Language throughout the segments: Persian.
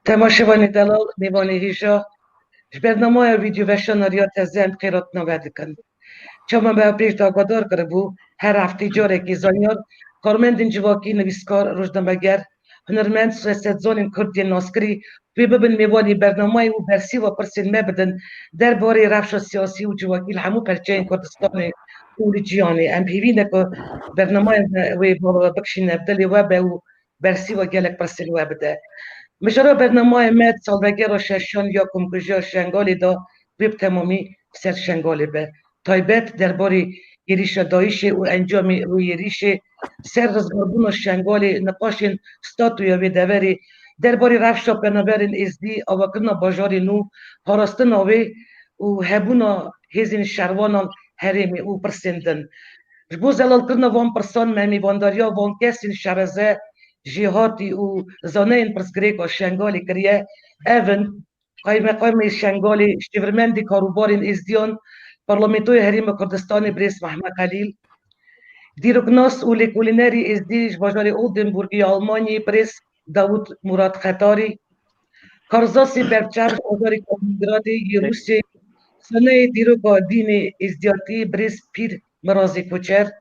تماشاوانی دلال میوانی هیجا برنامه ویدیو و شناریات زن خیرات نوادکن چما به پیش داغدار کرده بو هر هفته جاره که زانیار کارمندین جواکی نویسکار روزنامه‌گر هنرمند سیاست زانین کردی ناسکری وی ببین میوانی برنامه و برسی و پرسین مبدن درباره رفش سیاسی و جواکی الهمو پرچین کردستان اولیجیانی ام پیوینه که برنامه وی بکشین نبدلی و به و برسی و گلک پرسین و بده مجرا برنامه مد سالوگر و ششان یا کنکوژیا شنگالی دا ویب تمامی سر شنگالی به تایبت درباره گریش دایش و انجام روی ریش سر رزگاربون و شنگالی نقاشین ستاتویا وی دوری درباره رفشا پنابرین ازدی آوکرنا باجاری نو پاراستن آوی و هبونا هزین شروانان هرمی او پرسندن جبو زلال کرنا وان پرسان ممیوانداریا وان کسین شرزه جهاتی و زانین پرسگریک و شنگالی کریه اون قایمه شنگالی شیورمندی کاروبارین ازدیان پارلمنتوی حریم کردستان بریس محمد خلیل دیروکناس و لیکولینری ازدیج باجاری اولدنبورگی آلمانی بریس داوود مراد خطاری کارزاسی برچرخ باجاری کالینگرادی روسیه سنه دیروکا دین ازدیاتی بریس پیر مرازی کوچر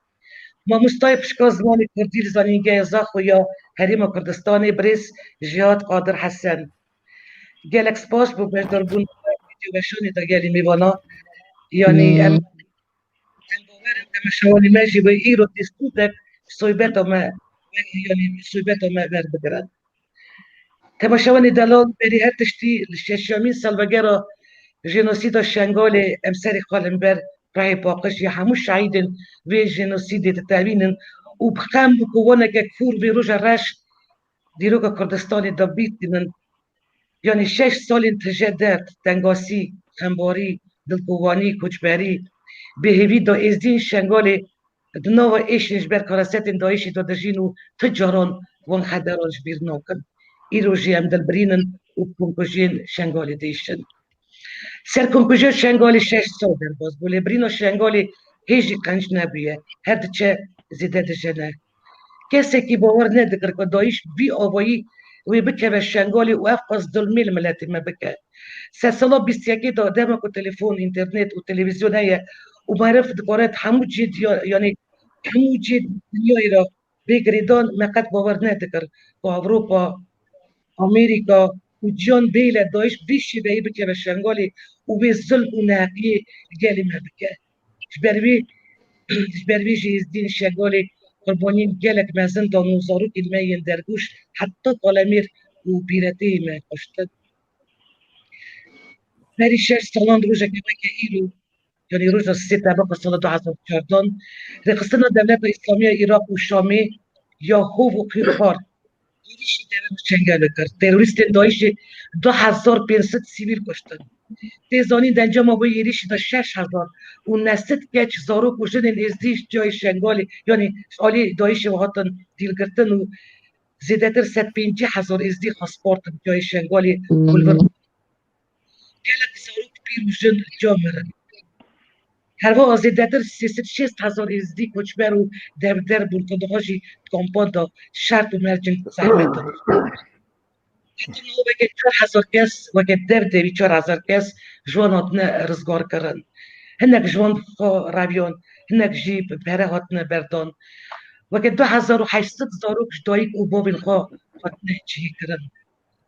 ما مستای پشکا زمانی کردیل زانینگه زاخو یا حریم کردستانی بریس جهاد قادر حسن گلک سپاس بو بجدار بون ویدیو بشونی دا گلی میوانا یعنی ام باورم دم شوانی مجی به ایرو دیسکوتک سویبتا ما یعنی سویبتا ما ور بگرد تماشاوانی دلال بری هر تشتی ششمین سالوگرا جنوسیدا شنگال امسری خالنبر رای باقش یا همو شهیدن وی جنوسیدی تتابینن و بخم بکوانه که کور وی روژا رش دیروگا کردستانی دا بیتینن یعنی 6 سال تجدد تنگاسی خنباری دلکوانی کوچبری بهوی دا ازدین شنگال دناوا ایشنش بر کارستین دایشی دا دجینو تجاران وان خدرانش بیر ناکن ایروژی هم دلبرینن و کنکوژین شنگال دیشن سر کنکوژین شنگال 6 سال در باز بوله برینو شنگال هیچی قنج نبیه هر چه زیده دجنه کسی که باور ندکر که دایش بی آوایی وی بکه و شنگالی و افقاز دلمیل ملتی ما بکه سه سالا 21 دا دمه که تلفون اینترنت و تلویزیون هیه و معرف دکارت همو جید یعنی همو جید دنیای را بگریدان مقد باور ندکر که اوروپا امریکا و جان بیل دایش بیشی بی بکه و شنگالی و بی ظلم و نحقی گلی ما بکه جبروی جیزدین شنگالی قربانین گلک مزن دا نوزارو کلمه درگوش حتی قلمیر و بیرتی ما کشتد بری 6 سالان روژه که ایرو یعنی روز 3 طبق سال 2014 رقصنا دولت اسلامی عراق و شامی یا هو و قیرخار گیریش دولت چنگل کرد تروریست دایش 2500 سیویل کشتن تیزانی دنجا ما با یریش دا 6000 و نست کچ زارو کشتن ازدیش جای شنگالی یعنی آلی دایش و هاتن دیل کردن و زیده تر 150,000 ازدی خسپارت جای شنگالی بلور گلک زارو پیر و جن جا مرن هر واقع زیده تر 306,000 ازدی کچبر و در بلکدهاجی کامپان دا شرط و مرجن زحمت داد حتی نو بگه 4,000 کس وقت در دوی 4,000 کس جوان هاتنه رزگار کرن هنک جوان رویان هنک جیب بره هاتنه بردان وقت 2800 زاروک جدایک و بابین خواه هاتنه چی کرن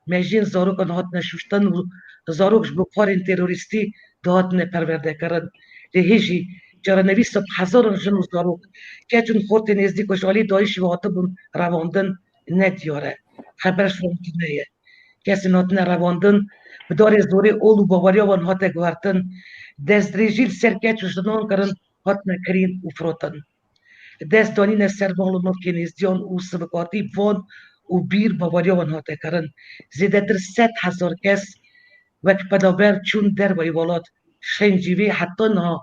مجین زاروک هاتنه شوشتن و زاروک بکارین تروریستی ده هاتنه پرورده کرن لهجی جرا نویس 1000 جن و زاروک که چون خورت نزدیک و جالی دایش و هاتبون رواندن ندیاره خبرش رو مکنه کسی ناتنه رواندن بدار زوری اول و باوریا وان هاته گوارتن دست ریجیل سرکت و جنان کرن هاتنه کرین و فروتن دست دانین سربان و نوکین ازدیان و سبکاتی وان و بیر باوریا وان هاته کرن زیده در 100,000 کس وک پدابر چون در و ایوالات شنجیوی حتی نه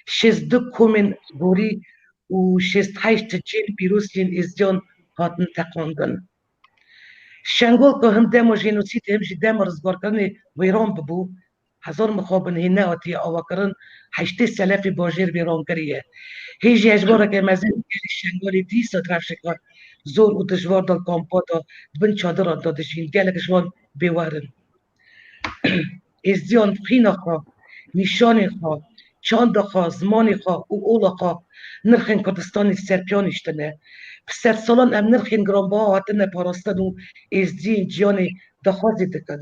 16 کومن گوری و 68 جین پیروزین ازدیان هاتن تقواندن شنگول که هم دم و جنوسید هم جی دم رزگار کرنه ویران ببو هزار مخابن هنا وتي أوكرن هشتي سلفي باجير بيرون كريه هيجي أجبارك مازال الشنغالي دي سترافشكار زور ودجوار دال كومبوتا بن شادرة دادشين قالك شوان بيوارن ازدیان خینخا نیشانخا چاندخا زمانخا و اولخا نرخین کردستانی سرپیانشتنه پسر سالان ام نرخین گرانبا هاتنه پاراستن و ازدین جیانی دخوازی دکن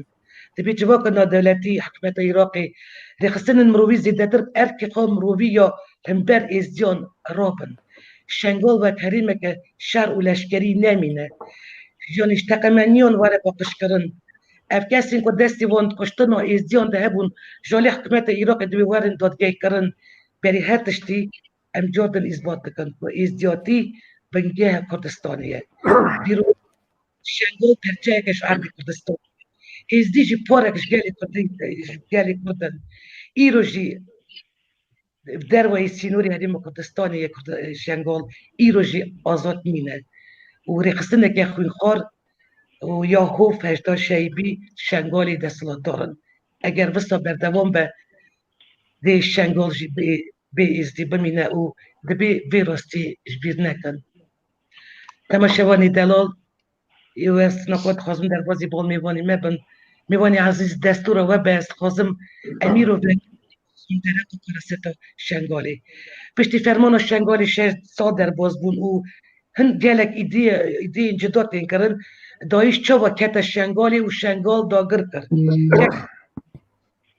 دبی جواکنا دولتی حکمت عراقی رخصتن المروی زیدتر ارکی قام مروی یا همبر ازدیان رابن شنگال و کریمه که شر و لشکری نمینه جانش تقمانیون واره باقشکرن اف کسی که دستی وند کشتن و ازدیان ده هبون جالی حکمت عراق دوی وارن دادگاه کرن بری هر تشتی ام جاردن اثبات دکن و ازدیاتی بنگه کردستانیه بیرو شنگل پرچهکش عربی کردستان ازدی جی پارکش گلی کردن ایرو جی دروی سینوری هریم کردستانی شنگل ایرو جی آزاد مینه و رخصتنه که خوین خار و یا خوف هشتا شیبی شنگالی دستلات دارن اگر وستا بردوام به دی شنگال جی بی ازدی بمینه و دی بی راستی جبیر نکن تماشوانی دلال یو است نقود خواستم در بازی بال میوانی مبن میوانی عزیز دستور و بست خواستم امیرو به درک و کرستا شنگالی پشتی فرمان شنگالی 6 سال در باز بون و هن گلک ایدی جدات این کرن دایش چوا کت شنگالی و شنگال داگر کرد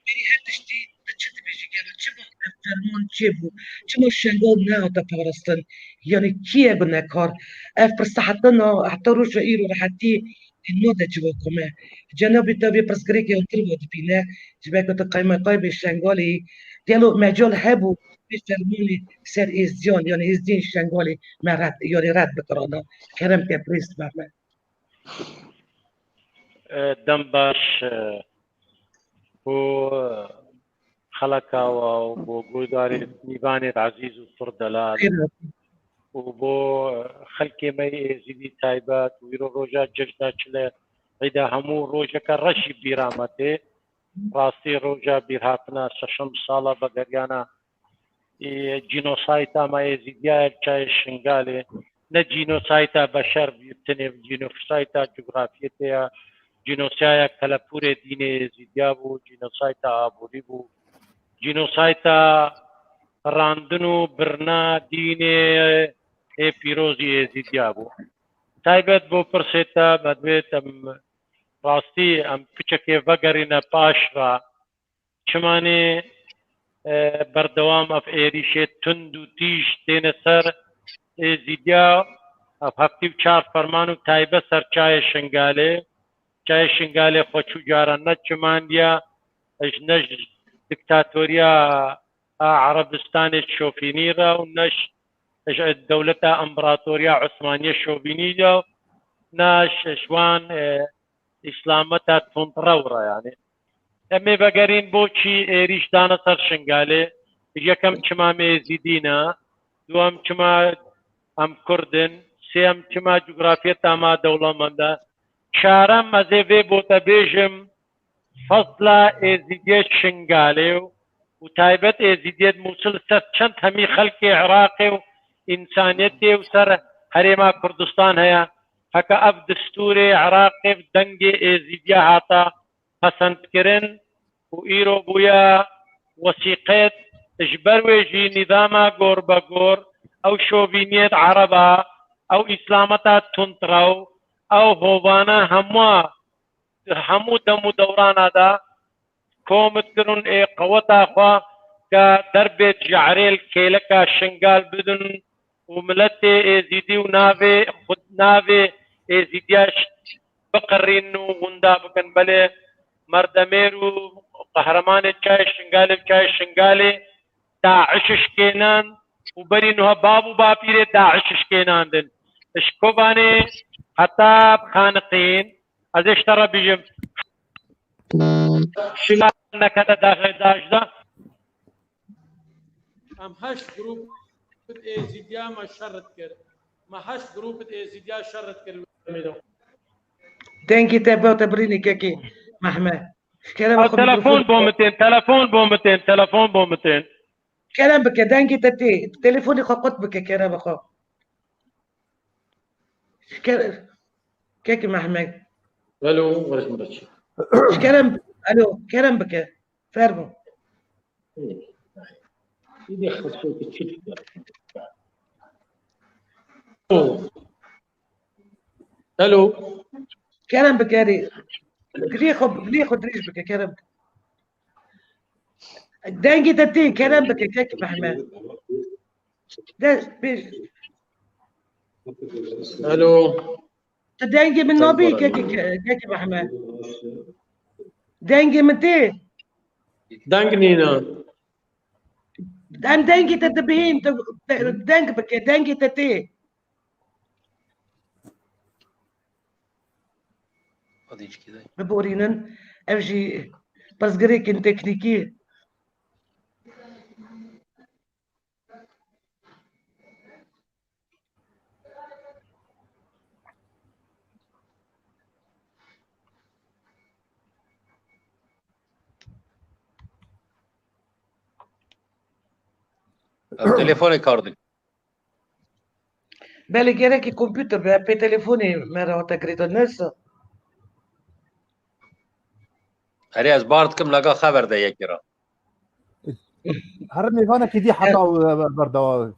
بری هر تشتی چه بیشی گل چوا فرمان چه بو چما شنگال نه تا پارستن یعنی کیه بنا کار اف پرسحتنا حتی روش ایرو راحتی النوده جوا كمان جنابي تابي برسكريكي ينطربوا دبينا جباكو تقيمة قايبة الشنغالي ديالو مجال هابو بيشترموني سر إزديان يعني إزدين الشنغالي ما راد يعني راد بكرانا كرم كبريست بعمل دمباش بو خلقا وبو قوداري نيباني العزيز والفردلال وبو خلقي مي زيدي تايبات ويرو روجا ججدا چله عيدا همو روجا كرشي بيرامته راسي روجا بيرهاتنا ششم سالا بگريانا جينوسايتا ما يزيديا الچاي شنغالي نه جينوسايتا بشر بيتنه جينوسايتا جغرافيتيا جينوسايا كلاپور دين زيديا بو جينوسايتا ابوري بو جينوسايتا راندنو برنا دين پیروزی زیدیا بو تایبت بو پرسیتا مدویت ام راستی ام کچکی وگرین پاش را چمانی بردوام اف ایریشه تند و تیش تین سر زیدیا اف هفتی و 4 فرمانو تایبت سر چای شنگاله خوچو جارا نه چماندیا اجنج دکتاتوریا عربستان شوفینی را و نش دولة امبراطورية عثمانية شوفينية ناش شوان اسلامتا تنطرورة يعني امي بقرين بوشي ريش دانا سر شنغالي يكم چما ميزيدينا دوام چما ام كردن سيام چما جغرافيتا ما دولة مندا شارم مزيوي بوتا بيجم فضلا ازيديت شنغالي وتايبت ازيديت موصل سر چند همي خلق عراقي انسانيتي وسر هريما كردستان هيا هكا اف دستور عراقي دنگي ازيديا هاتا پسند کرن و ايرو بويا وثيقات اجبرويجي نظاما غور بغور او شوفينيت عربا او اسلامتا تنطرو او هوانا همو دمو دورانا دا كومت کرن قوتا خوا كدربت جعريل كيلكا شنغال بدن وملتي ازيدي ونافي خد نافي ازيدياش بقرين وندا بكن بلي مردميرو قهرمان چاي شنغالي داعش كينان وبرينها بابو بابيري داعش كينان دن اشكوباني حتى خانقين ازيش ترى بيجم شنغال نكتا داخل داجدا ام هاش جروب ازيديا ما شرط كر ما هاش جروب ازيديا شرط كر تنكي تبو تبريني كيكي محمد كلام تلفون بومتين تلفون بومتين كلام بك دانجي تتي تليفوني خقط بك كلام أخو كيك محمد الو ورش مرشي كلام الو كلام بك فارمو الو كلام بك ياري ليه خد ريش بك كلام دانجي تتي كلام بك كيك محمد ده بيش الو دانجي من نوبي كيك محمد دانجي من تي دانجنينا أم دانجي تتبهين دانج بك دانجي تتي ببورينن أمشي بس جريكن تكنيكي تليفوني كاردي بالي جريكي كمبيوتر بي تليفوني مرة وتقريد الناس هري أزبارتكم لقى خبر ده يكرا هرمي فانا كدي حتى بردوا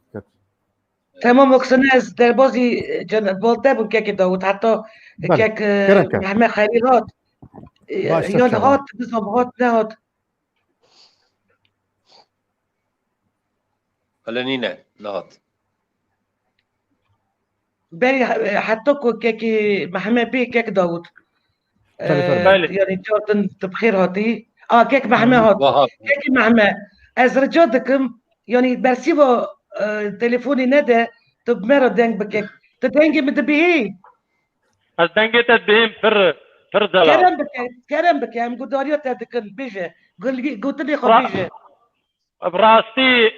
تمام وكسناس در بازي جن بولتا بو كيك دوت حتى كيك مهما خيرات يون هات بزم هات نهات فلانينا نهات بالي حتى كيك مهما بي كيك دوت يعني جوتن تبخير هاتي كيك مهما هات كيك مهما از رجودكم يعني برسيبو تليفوني ندى طب مرة دنگ بكيك تدنگي مدبيهي از دنگي تدبيهم فر دلال كرم بك ام قداريو تدكن بيجي قلت لي خو بيجي براستي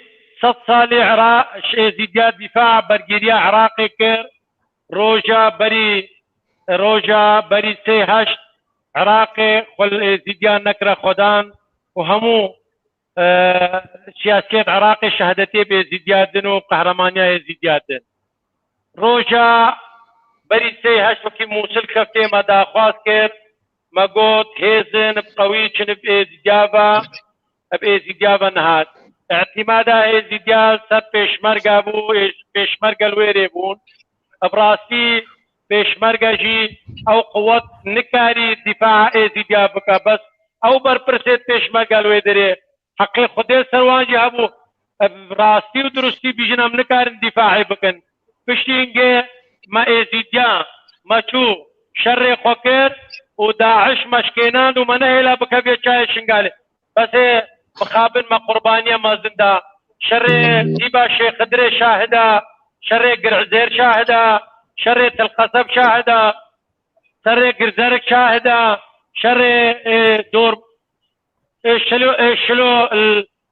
6 سالي عراق زيديات دفاع برجيريا عراقي كر روجا بري سي هشت عراقي خل زيديان نكره خدان وهمو سياسيات عراقي شهادتي بزيدياتن وقهرمانيا زيدياتن روجا بري سي هشت وكي موصل كفتي مدى خواست كر مقود هيزن بقوي چن بإزديابا نهات اعتمادا إزدياب سب پیشمرگا بو پیشمرگا الويري بون براسي پیشمرگا جي او قوت نكاري دفاع إزدياب بكا بس او برپرسيت پیشمرگا الويري حقي خده سروانجي هبو براسي ودرستي بيجنام نكارن دفاعي بكن بشتينجي ما إزدياب ما چو شر خوكر وداعش مشكينان ومنهلا بكبير شاي شنقالي بس مخابن ما قربانية ما زندا شر سيبا شيخ خدري شاهدة شر قرعزير شاهدة شر تلقصب شاهدة شر قرزرك شاهدة شر دور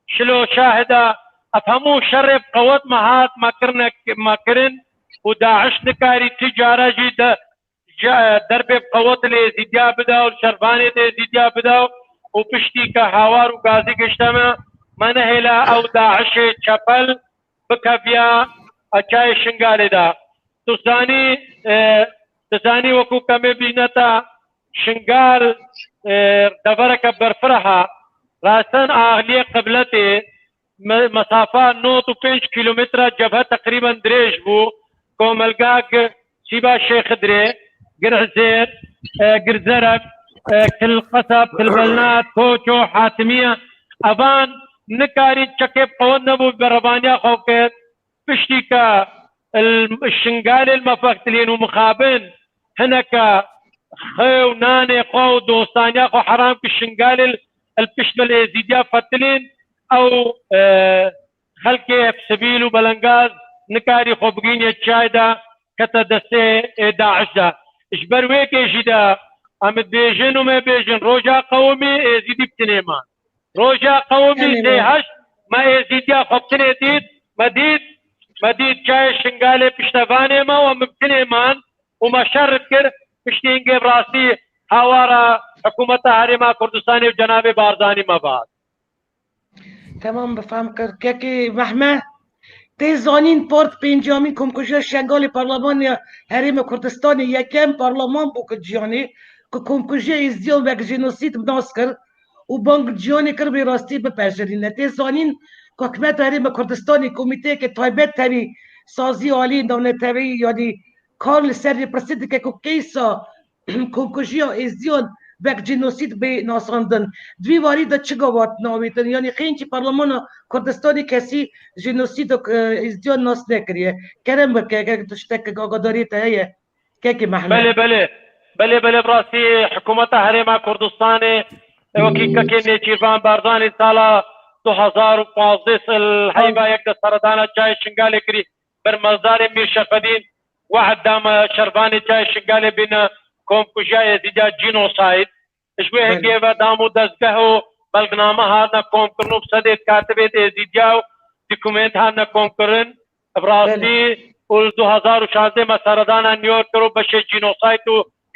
شلو شاهدة افهموا شر بقوات مهات ما كرن وداعش نكاري تجارة جيدة درب بقوات الازدياب بدا والشرباني الازدياب بدا وبشتي كهوار وغازي قشتما منهلا او داعش چپل بكفيا اچاي شنگالي دا تساني وكو كمي بينتا شنگال دفرك برفرها راسن اهلية قبلتي مسافة 9.5 كيلومتر جبهة تقريبا دريج بو كوملقاق سيبا شيخ دري قرعزير قرزرك كل قصب كل بلنات كوچو حاتمية ابان نكاري تشكيب قوان نبو بربانيا خوكت بشتيكا الشنقال المفقتلين ومخابن هناك خيو ناني خو دوستانيا خو حرام في الشنقال البشمل الازيديا فتلين او خلقي في سبيل وبلنغاز نكاري خو بقيني الشايدة كتا دستي داعش دا اجبر ويكي جدا امد بيجن وما بيجن روجا قومي ازيدي بتنيمان روجا قومي زي هش ما ازيدي خبتني ديد مديد جاي شنقالي بشتفاني ما ومبتنيمان وما شرط كر بشتينجي براسي هاوارا حكومة هرما كردستاني وجناب بارزاني مباد. تمام بفهم كي محمد تزانین پارت پنجمین کنکوژی شنگال پارلمان حریم کردستان یکم پارلمان بو که جیانی که کنکوژی ازدیال و جنوسید بناس کرد و بانک جیانی کرد به راستی بپذیرین. تزانین که حکومت حریم کردستانی کمیته که تایبت تبی سازی عالی دولت تبی یعنی کارل سری پرسید که کیسا کنکوژی ازدیال و جنوسید به ناساندن دوی واری دا چگا وات نامیتن یعنی خیلی پارلمان کردستانی کسی جنوسید ازدیال ناس نکریه کرم بکه که تشتک گاگاداری تایه که محمد بله براسي حكومة هرما كردستاني وكيكا كيني تشيفان بارزاني سالا 2015 الحيبة يكدا سردانا جاي شنغالي كري برمزدار مير شرفدين واحد دام شرفاني جاي شنغالي بين كوم كجاي زيدا جينوسايد شويه هنگيوا دامو دزگهو بلغنامه هانا كوم كرنو بسدت كاتبه زيدياو دوكومنت هانا كوم كرن براسي ول 2016 ما سردانا نيويورك رو بشه جينوسايد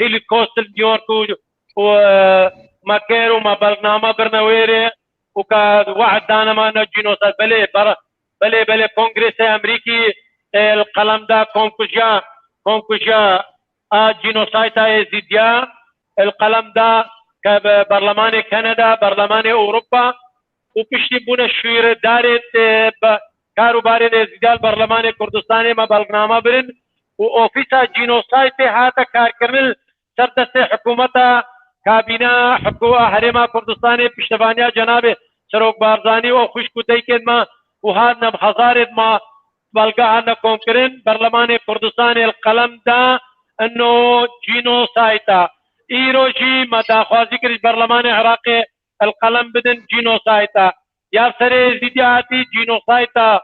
هيليكوست نيويورك ومكير وما بلغنامه برنويري وكا واحد دانا ما نجينوسايد بلي كونغرس امريكي القلم دا كونكوجا جينوسايد زيديا القلم دا كبرلمان كندا برلمان اوروبا وبشتي بونا شوير دارت كاروباري زيدال برلمان كردستاني ما بلغنامه برن واوفيسا جينوسايد هاتا كاركرنل سردست حكومتا كابينه حكومه هرما كردستاني پشتوانيا جناب سروك بارزاني وخشكو ديكن ما وهذا بحضارت ما بلغانا كونكرن برلمان كردستاني القلم دا انه جينوسايتا ايروجي مدى خوازي كريش برلمان عراقي القلم بدن جينوسايتا يا سري زيدياتي جينوسايتا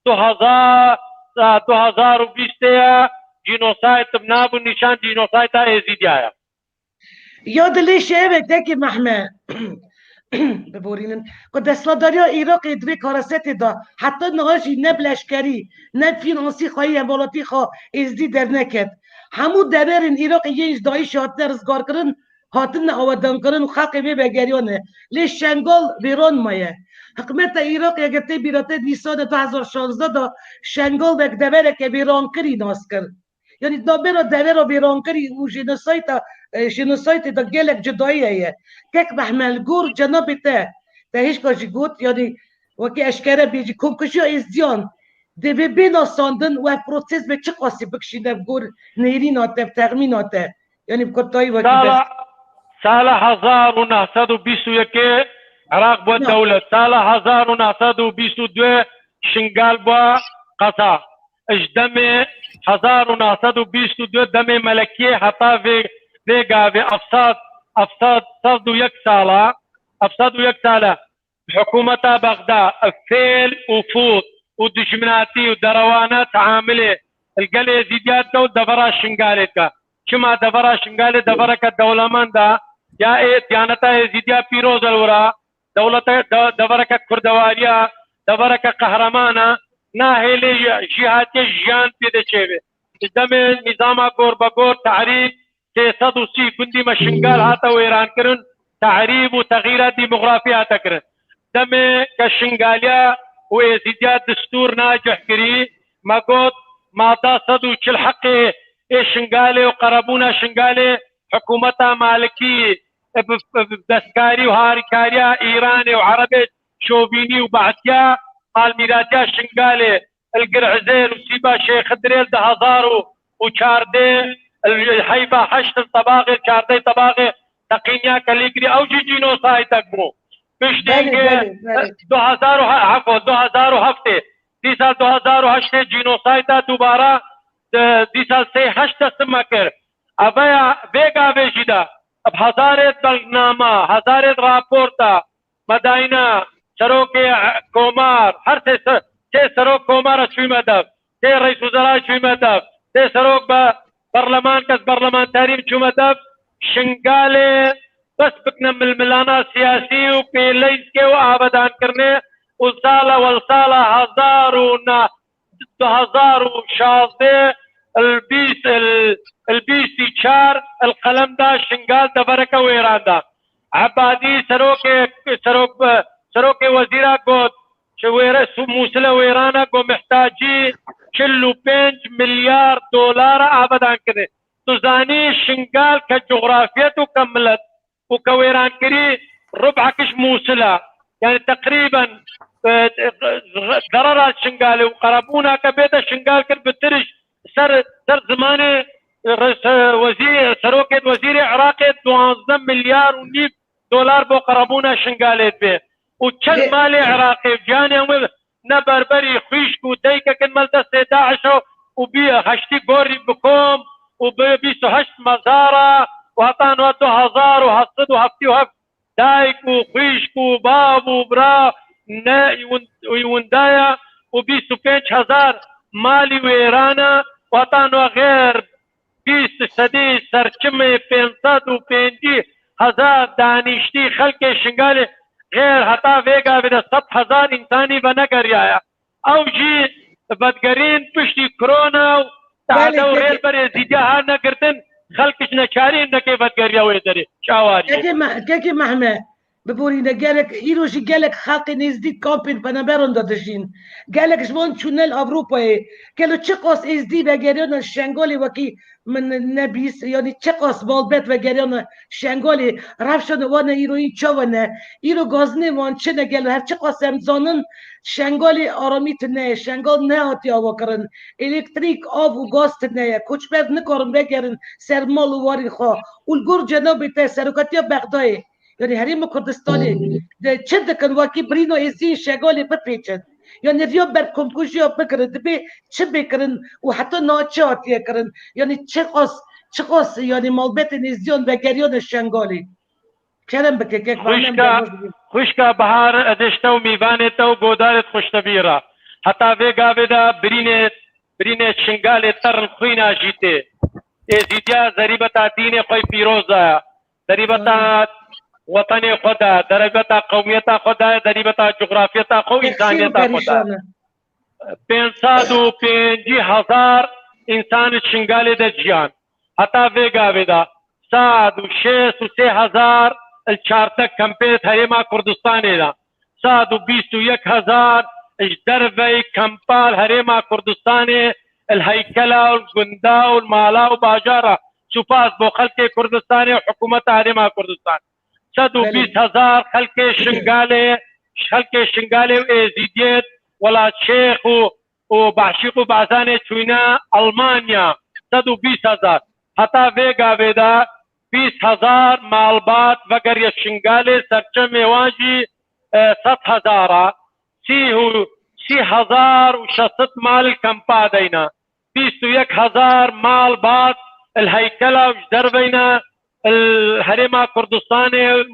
2020 جينوسايت بنابو نشان جينوسايتا زيديايا یاد لیشه که محمد ببورینن که دستلاداری عراق دوی کارست دا حتی نهاشی نه بلشکری نه فینانسی خواهی اموالاتی خواه ازدی در نکد همو دبرین عراق یه دایش هاتن رزگار کرن هاتن آودن کرن و خلق بی بگریانه لیش شنگال ویران مایه حکمت عراق یکتی بیراته نیسان 2016 دا شنگال بک دبره که ویران کری ناس کرد یعنی دبره دبره ویران کری و جنوسايت دا گلک جداییه که محمل گور جناب ته هیچ کاجی گوت یعنی وکی اشکره بیجی کنکشی ازدیان ده بنا ساندن و پروسس به چه قاسی بکشیده گور نیریناته تغمیناته یعنی بکتایی وکی سال 1921 عراق بود دولت سال 1922 شنغال بود قصا اجدم 1922 دم ملكية حتى في افساد سالة حكومة بغداد الفيل وفوت ودجمناتي ودروانات عاملة القلي زيديات دو دفرا شنغالتك كما دفرا شنغالي دفرك الدولمان دا يا ايه ديانتا زيديا بيروز الورا دولة دفرك كردواريا دفرك قهرمانا ناهلي جهات جيان بيده شيبه دم نظام غور بغور تعريب 330 كندي مشنغال هاتا ويران كرن تعريب وتغييرات ديموغرافية تكرن دم كشنغاليا ويزيديات دستور ناجح كري ما قد مادا صدو چل حقي شنغالي وقربونا شنغالي حكومتا مالكي بدسكاري وهاركاريا ايراني وعربي شوبيني وبعديا الميراتيا شنغالي القرعزين وسيبا شيخ دريل ده هزارو وشاردي الحيبة حشت الطباغي شاردي طباغي تقينيا كاليكري او جينوسايد تقبو مش دينجي 2000 عفوا 2007 دي سال 2008 جينوسايد دوباره دي سال 8 سمكر ابايا بيغا بيجيدا بهزارة بلغنامة هزارة رابورتا مداينا سروكي كومار هر تي سروك كومار شوي مدف تي رئيس وزراء شوي مدف تي سروك برلمان كس برلمان تاريم شو مدف شنغالي بس بكنا من الملانا سياسي وبيليس كي وعبدان كرني وصالة والصالة هزار وشاذة البيس شار القلم دا شنغال دفركا ويران دا عبادي سروك وزيرا قد شويرة موسلة ويرانا قو محتاجي كله 5 مليار دولار أبدا كده تزاني شنقال كجغرافيته كملت وكويران كري ربع كش موسلة يعني تقريبا ضرر الشنقال وقربونا كبيت الشنقال كل بترش سر زمانه وزير سروكة وزير عراقي 12 مليار ونيف دولار بو قربونا شنقالت به وكل مالي عراقي جاني نبربري خيشك وديكا كن ملتا 16 وبي هشتي قوري بكم وبيسو هشت مزارة وهطان ودو هزار وهصد وهفتي وهفت دايك وخيشك وباب وبرا ويوندايا وبيسو 5000 مالي ويرانا وهطان وغير بيس سدي سرچمه 550,000 دانشتي خلق شنقالي غير هتا ويگا بدا 100,000 انساني بنقريايا او جي بدقرين بشتي كورونا تعدو غير بري زيدها نقردن خلقش نشارين نكي بدقريا ويدري شاواري كيكي محمد ببورينا قالك إيروشي قالك خاقي نزديد كومبين بنابرون دادشين قالك جوان شونال أوروبا قالوا تشقص إزدي بقريونا الشنغولي وكي من النبيس يعني تشقص بالبيت بقريونا الشنغولي رافشون وانا إيروين تشوانا إيرو غازني وان تشنا قالوا هر تشقص امزانن شنغولي آراميت نه شنغول نه هاتي آوكرن إلكتريك آب و غاز تنه كوچ بيت نكارن بقرن سرمال واري خواه والقور جنوبي تا سروكاتيا بغداي يعني هريم كردستاني چه دکن واقعی برینو ازی شغالی بپیچن يعني اليوم بركم كوجيو بكرن دبي شبي كرن وحتى ناتشات يكرن يعني تشقص يعني مالبت نزيون بقريون الشنغالي كلام بكيك خوشكا بهار ادشتو ميوانتو گودارت خوشتبيرا حتى ويگا ودا برينه شنغالي ترن خوينا جيته ازيديا ضريبتا دين خوي فيروزا ضريبتا وطني خدا ضريبتا قوميتا خدا ضريبتا جغرافيتا خو انسانيتا خدا 550,000 انسان شنغالي د جيان حتى ويگا ودا 6,000 الشارتك كمبيت هريما كردستاني دا 121,000 اجدربي كمبال هريما كردستاني الهيكلة والقندا والمالا وباجارة سوفاس بو خلقي كردستاني وحكومة هريما كردستان 120,000 خلقي شنغالي وإيزيديت ولا شيخ وبعشيق وبعزاني توينا ألمانيا 120,000 حتى ويگا ودا 20,000 مالبات وگر يشنغالي سرچم واجي 7,000 30,600 مال كمبا دينا 21,000 مالبات الهيكلة وجدربينا الهريمة كردستاني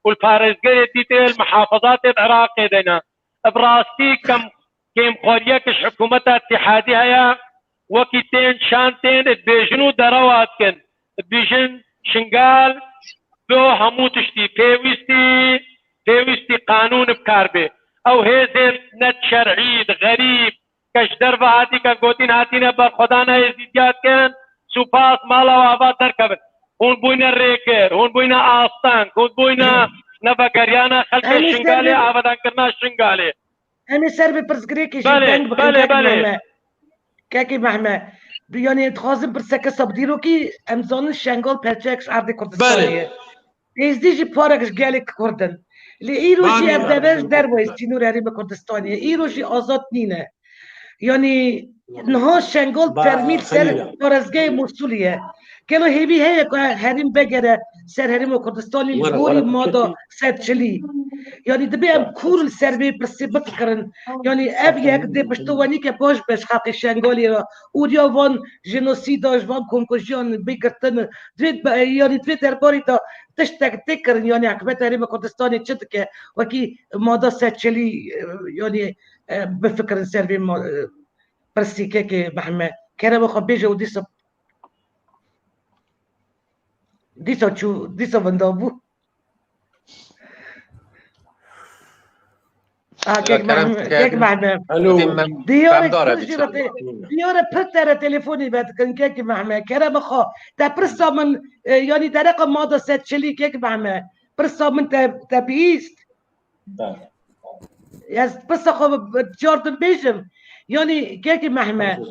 والفارزقية ديتي المحافظات العراقية دينا براستي كم خوريكش حكومتها اتحادي هيا وكيتين شانتين بيجنو دروات كن بيجن شنغال بو همو تشتي بيوستي قانون بكاربي او هيزر نت شرعي غريب كش دربا هاتي كقوتين هاتينا برخدانا يزيديات كن سوباس مالا وابا تركب هون بوينا ريكر هون بوينا آستان هون بوينا نفقريانا خلق شنغالي آبادان کرنا شنغالي أنا سربي برسكريكي بله كاكي محمد يعني تخازم برسكة صبديرو كي أمزون الشنغال برچكش عرضي كردستانية إزديجي باركش جالك كردن لإيروشي أبدابش دربو استينور هريبا كردستانية إيروشي آزاد نينه يعني نها شنغال ترميل سر فرزگاه موصولية كانوا هيبي هي هريم بگره سر هريم كردستاني الجوري مادا سرچلي يعني دبي ام كور سربي برسيبت كرن يعني اب يك دي بشتواني كه باش بش حق شنغالي را اوريا وان جينوسيداج وان كونكوجيون بيكرتن دويت يعني دويت هرباريتا تشتك تكرن يعني عقبت هريم كردستاني تشتك وكي مادا سرچلي يعني بفكر سربي برسي كيكي محمد كرم خبيجه وديسو ديسو بندابو كيك محمد ديورة بتر تليفوني بعد كيك محمد كرم خا تبرسا من يعني درقة ماذا ستشلي كيك محمد برسا من تبيست يس برسا خو جاردن بيجم يعني كيكي مهما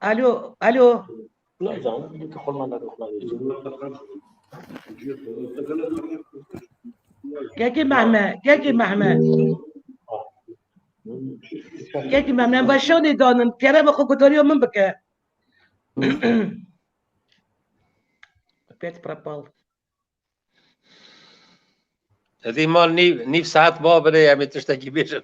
الو كيكي مهما باشوني دانن كرم خو قدريو من بك Опять пропал. هذه مال نيف ساعات بابا يا مي تشتكي بيجن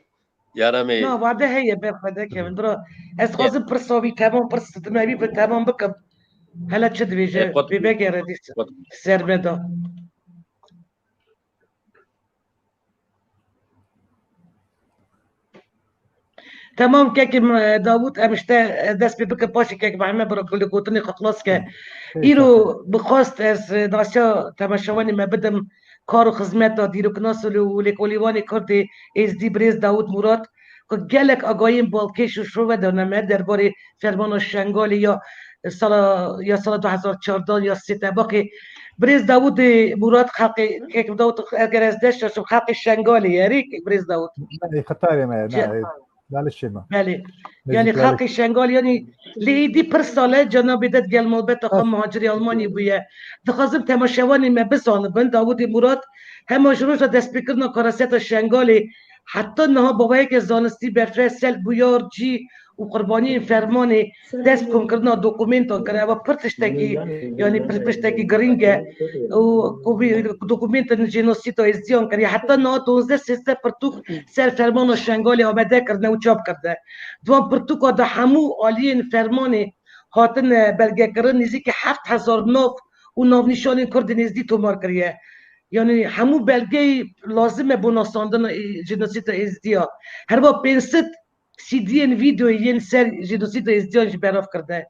يا رامي لا بعدها هي بخدك من درا اسخازم برسوي تمام برس تمامي تمام بكم هلا تشد بيجي بيبقى رديس سربدا تمام كيك داوود امشتا دست بك باشي كيك محمد برا كل قوتني خلاص ك إيرو بخواست از ناسا تماشاوانی ما بدم کار و خدمت دیرو کناسل و لکولیوانی کردی از دی بریز داوود مراد که گلک آگاهیم بالکش و شروع دانمه درباره فرمان شنگالی یا سال 2014 یا 3 باقی بریز داوود مراد خلق که داوود اگر از دشت شو خلق شنگالی یاری بریز داوود خطاري ما معلش ما بله يعني خلق الشنغال يعني ليدي برسالة جناب دت قال مالبت خم مهاجري ألماني بويا دخازم تماشواني ما بسان بند داود مراد هم جروش دست بکرنا کارسیت الشنغالي حتى انها بابایی که زانستی برفره سل بویار جی و قربانی فرمانی دست کن کرنا دوکومنتا کرده و پرتشتگی يعني پرتشتگی گرینگه و دوکومنت جنوسیتا ازدیان کرده حتى انها 12 سیسته پرتوک سل فرمان الشنغالي آمده کرده و چاپ کرده دوام پرتوکا دا همو آلین فرمانی هاتن بلگه کرن نزی که 7000 ناف و ناف نشانی کرد نزدی تومار کریه يعني همو بلگه لازمه بناساندن جنوسیت ازدیا هر با 500 سیدین ویدیو ین سر جنوسیت ازدیا براف کرده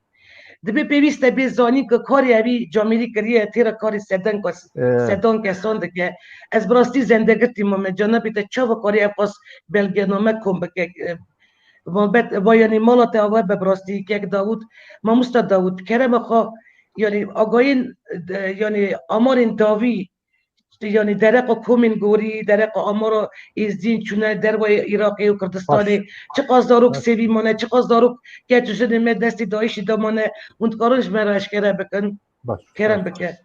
دبی پیوسته بی زانی که کاری اوی جامعی کریه تیرا کاری سدان کسان دکه از براستی زندگرتی مامه جانبی تا چاو کاری افاس بلگه نامه کن بکه با یعنی مالات آوه ببراستی که داود ما مستا داود کرم خوا یعنی آگاین یعنی آمارین داوی يعني درق کومین گوری درق آمار ازدین چونه در و عراقی و کردستانی چه قاس داروک سیوی مانه چه قاس داروک که جوجه نمه دستی دایشی دامانه اون کارش مراش کرده بکن کرم بکه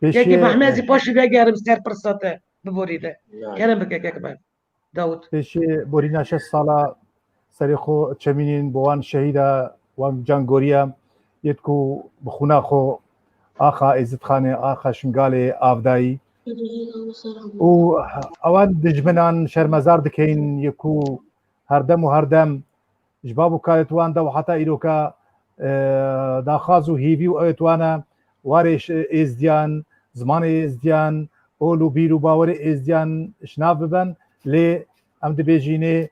یکی محمدی پاشی بگرم سر پرساته ببوریده کرم بکه که من داود پیشی بورینا 6 ساله سری خو چمینین بوان شهیده وان جانگوریا یتکو بخونه خو آخا عزت خانه آخا شنگال آفدایی و اوان دجمنان شرمزار دکین یکو هردم جبابو کارتوان دا و حتی ایروکا داخازو هیوی و ایتوانا وارش ازدیان زمان ازدیان اولو بیرو باور ازدیان شناف ببن لی ام دبیجینه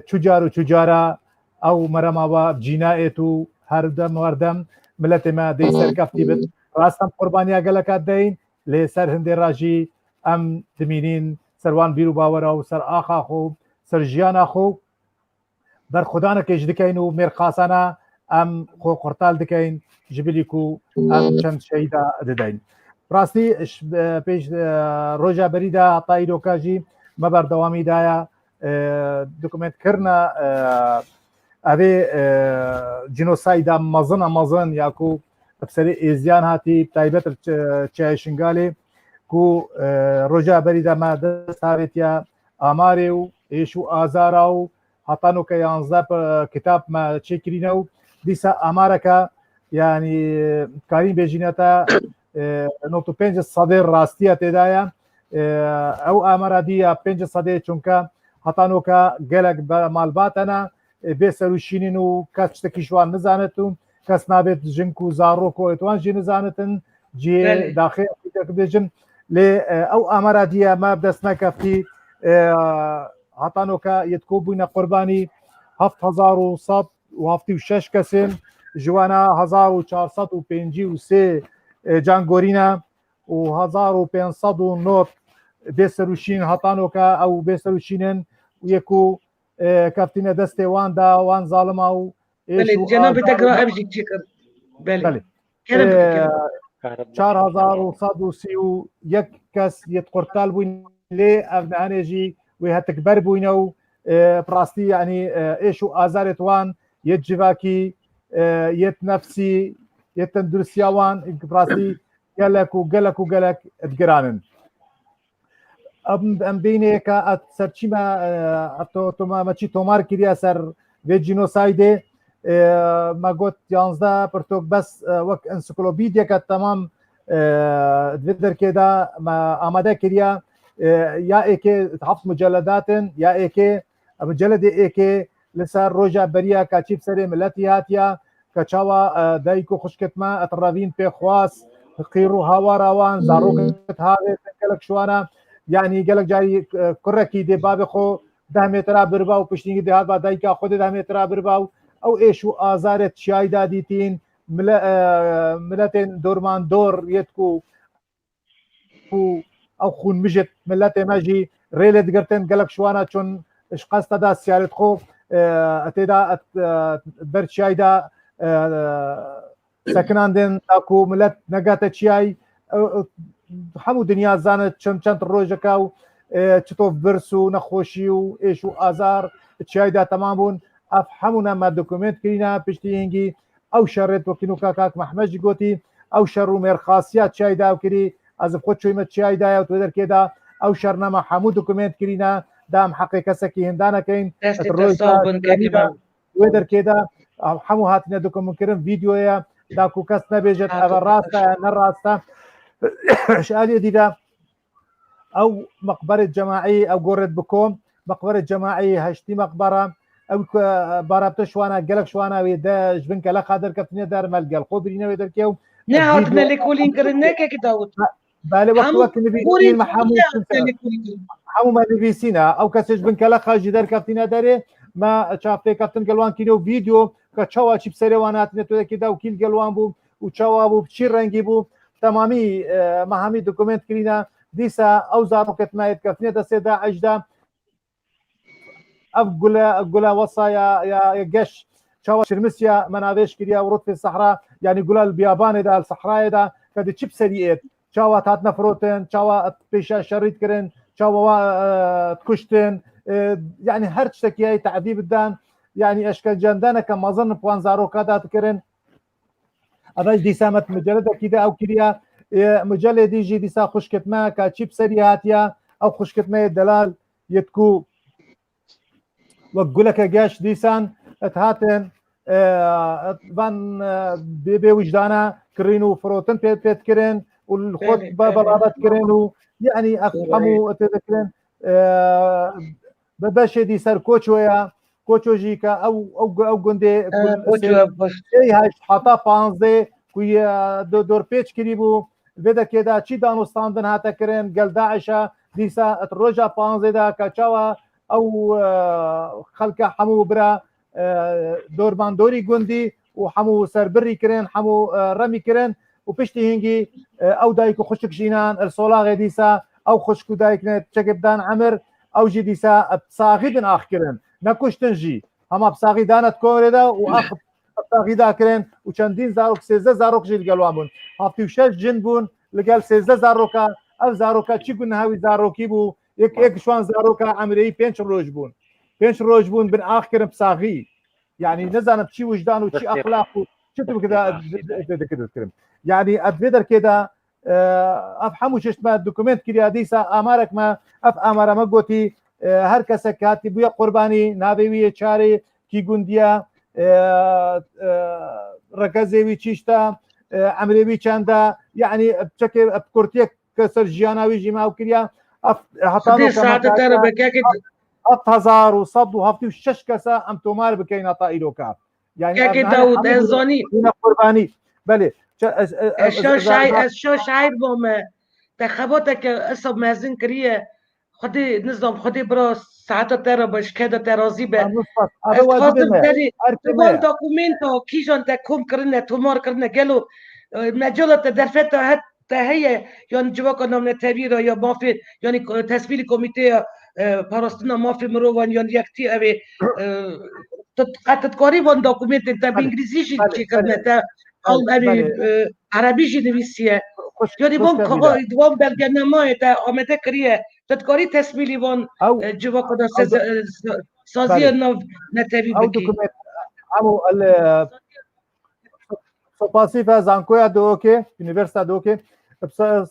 چجارا او مرماوا جینایتو هردم ملت ما دی سرکفتی بد راستم قربانیا گلکات دین لی سر هندی راجی ام دمینین سروان بیرو باورا و سر آخا خو سر جیانا خو در خدا نکش دکین و مرخاسانا ام خو قرطال دکین جبلیکو ام چند شهیدا ددین راستی پیش روجا بریدا طایرو کاجی مبر دوامی دایا دوکومنت کرنا اوی جنوسایدا مزن یاکو بسری ازیان هاتی تایبت چای شنگالی کو روجا بریدا ما دستاویتیا آماری و ایشو آزاراو حتانو که 11 کتاب ما چکرینو دیسا آمارکا یعنی کارین بیجینتا نوتو 5 صدر راستیه تدایا او آمارا دیا 5 صدر چونکا حتانو که گلک مالباتنا بسروشینین و کس تکیشوان نزانتون کس نابت جنکو زاروکو اتوان جی نزانتن جی داخل بجن لی او آمارا دیا ما بدست نکفتی حتانو که یتکو بوینا قربانی 7176 کسین جوانا 1453 جانگورینا و 1509 بسروشین حتانو که او بسروشینن یکو کفتین دست وان دا وان ظالما و بله جناب تقرا ابجي تشكر بله 4131 کەس یەتقورتال بووین لێ ئەڤانێژی وێ هەتکبەر بووینە و پڕاستی یعنی ئێش و ئازارێتوان یەت جیواکی یەت نەفسی یەت تەندروستیاوان پڕاستی گەلک و گەلک ئەدگرانن ئەم بینەیەکە سەرچیمە تۆمامەچی تۆمار کردیا سەر وێ جینۆسایدێ مەگوت 11 پرتۆک بەس وەک ئەنسیکلۆپیدیەکە تەمام دوێ دەرکێدا ئامادە کردیا یا ئێکێ هەفت مجەلەداتن یا ئێکێ مجەلەدێ ئێکێ لەسەر ڕۆژە بەریە کاچی سەرێ ملەتی هاتیە کە چاوە دایک و خوشکتمە ئەتڕەڤین پێخواست قیر و هاواراوان زارۆکت هاوێت گەلک شوانە یعنی گەلک جاری کوڕێکی دێ بابێ خۆ 10 مێترا بربا و پشتینگی دەهات با دایکا خۆدێ 10 مێترا بربا و ئەو ئێش و ئازارێت چیایدا دیتین ملەتێن دۆرمان دۆر یەتک و ئەو خون مژت ملەتێ مەژی ڕێلێ دگرتن گەلک شوانە چۆن شقەستەدا سیارت خۆ تێدا بەرچیایدا سەکناندن تاکو ملەت نەگاتە چیای هەموو دنیا زانت چەند ڕۆژەکە و چتۆ برس و نەخۆشی و ئێش و ئازار چیایدا تەمام بوون ئەف هەموونەمە دۆکومنت کردینە پشتی هێنگی ئەو شەڕێت وەکین و کاک مەحمەدی گوتی ئەو شەڕ و مێرخاسیات چیایدا و کردی ئەز خۆ چۆیمە چیایدایە و تۆ دەرکێدا ئەو شەرنەمە هەموو دۆکومنت کردینە دام حەقی کەسێکی هێندانەکەین وێ دەرکێدا هەموو هاتنە دۆکومنتکردن ڤیددیۆیە داکو کەس نەبێژێت ئەوە ڕاستە نەڕاستە شعالێ دیدا ئەو مەقبەرت جەماعی ئەو گۆڕێت بکۆم مەقبەرت جەماعی هەشتی مەقبەرە ئەو بارابتە شوانە گەلک شواناوێ دەژ بن کە لە خا دەرکەوتنێ دەرمەل گەل خۆ برینەوەی دەرکێ و نهاتنە لێکۆلینکردنێکێکی داوت بالێ وەک نویسین هەمومان نویسینە ئەو کەسێش بن کە لە خاژی دەرکەوتینە دەرێ ما چاپتێ کەفتن گەڵوان کینە و ڤیددیۆ کە چاوا چی سەرێوان هاتنێت تۆدەکیدا و کیل گەڵوان بوو و چاوا بوو چی ڕەنگی بوو تەمامی مەهامی دۆکومنت کردینە دیسا ئەو زارۆکەتمایەت کەفتنێتە سێدا ئەجدا ئەف گولە وەسایە گەشت چاوە شرمسیە مەناوێش کردیا و ڕۆت پێ سەحرا یعنی گولە بیابانێدا سەحرایەدا کە چ سەریێت چاوە هات نەفرۆتن چاوە پێشە شەڕیت کردن چاوەوە کوشتن یعنی هەر شتێکی تعدی بدان یعنی ئەشکەنجاندانەکە مەزن پوان زارۆکادا دکردن ئەڤش دیسامەت مجەلەدەکیدا ئەو کردیا مجەلێ دیژی دیسا خوشکتمە کە چیپ سەری هاتیە ئەو خوشکتمەیە دەلال یەتکو وەک گولەکە گەشت دیسان ئەت هاتن بێ وجدانە کڕین و فرۆتن پێتکردن و خۆت بەڵابەتکردن و یعنی هەموو تێدەکردن بە بەشێدی سەر کۆچۆیە کۆچۆژی کە ئەو گوندێ حتا 15 دۆر پێچ کردی بوو بێ دەکێدا چی دانوستاندن هاتەکردن گەلداعشە دیسا ڕۆژە 15دا کە چاوە ئەو خەڵکە هەموو برا دۆرماندۆری گوندی و هەموو سەربڕی کردن هەموو ڕەمی کردن و پشتی هنگی ئەو دایک و خوشک ژینان ئەرسۆلاغی دیسا ئەو خوشک و دایکنێت چەکبدان ئەمر ئەو ژی دیسا ساغی بن ئاخکردن نەکوشتن ژی هەما پساغی دانت کۆرێدا و ئاخداکردن و چەندین زارۆک 13 زارۆک ژی لەگەڵوان بوون 76 جن بوون لەگەڵ 13 زارۆکە ئەو زارۆکە چی گون هاوی زارۆکی بوو یەک شوان زارۆکە ئەمریایی 5 ڕۆژ بوون 5 ڕۆژ بوون بن ئاخکردن پساغی یعنی نەزانم چی وجدان و چی ئەخلاق و دەکردم یعنی ئەدوێ دەرکێدا ئەف هەموو شتمە دۆکومنت کریا دیسا ئامارێکمە ئەف ئامارەمە گوتی هەر کەسێک کاتی بووە قوربانی نابێویە چارێ کی گوندیە ڕەکەزێوی چیشتە ئەمرێوی چەندە یعنی چەکێ کورتێک کە سەر ژیاناوی ژیما و کریا 1176 کەسە ئەم تۆمار بکەین هەتا ئیرۆکە قوربانی بەێ شو شاعر بۆم دەخەبۆتێکە ئەسب مەزن کریە خودی نزانم خودی برا ساعتا تێرە بەشکێدە تێرازی بە دۆکومنتۆ کیژان تە کۆمکردنە تۆمارکردنە گەل و مەجۆڵەتە دەرفێتە هەتە هەیە یان جوواکە نامنەتەویرە یا مافی یانی تەسویلی کۆمیتەیە پاراستنا مافی مرۆڤان یان یەکتی ئەوێ قەتتکاری وان دۆکومنتێن تە بە ئینگلیزیژی چیکردنە تە أبي عربي جنبيسية يعني وان برنامه تا آمده کریه تدکاری تصمیلی وان جوا کدا سازی نو نتوی او بکی دوكمنت او سوباسيفا زانكويا دوكي يونيفرسيتا دوكي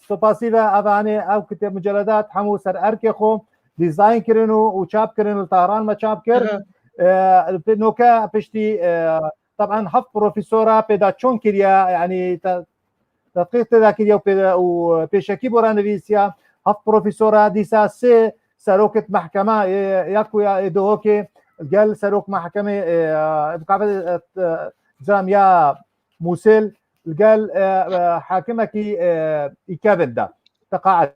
سوباسيفا افاني او كتاب مجلدات حمو سر اركي خو ديزاين كرينو وشاب كرينو طهران ما شاب كر نوكا بشتي طبعا حف بروفيسورا بيداتشون كريا يعني تدقيق تذاكريا وبيشكي بورانويسيا حف بروفيسورا ديسا سي سروكة محكمة ياكو دوكي قال سروك محكمة بقابل زام يا موسيل قال حاكمة كي إيكابل دا تقاعد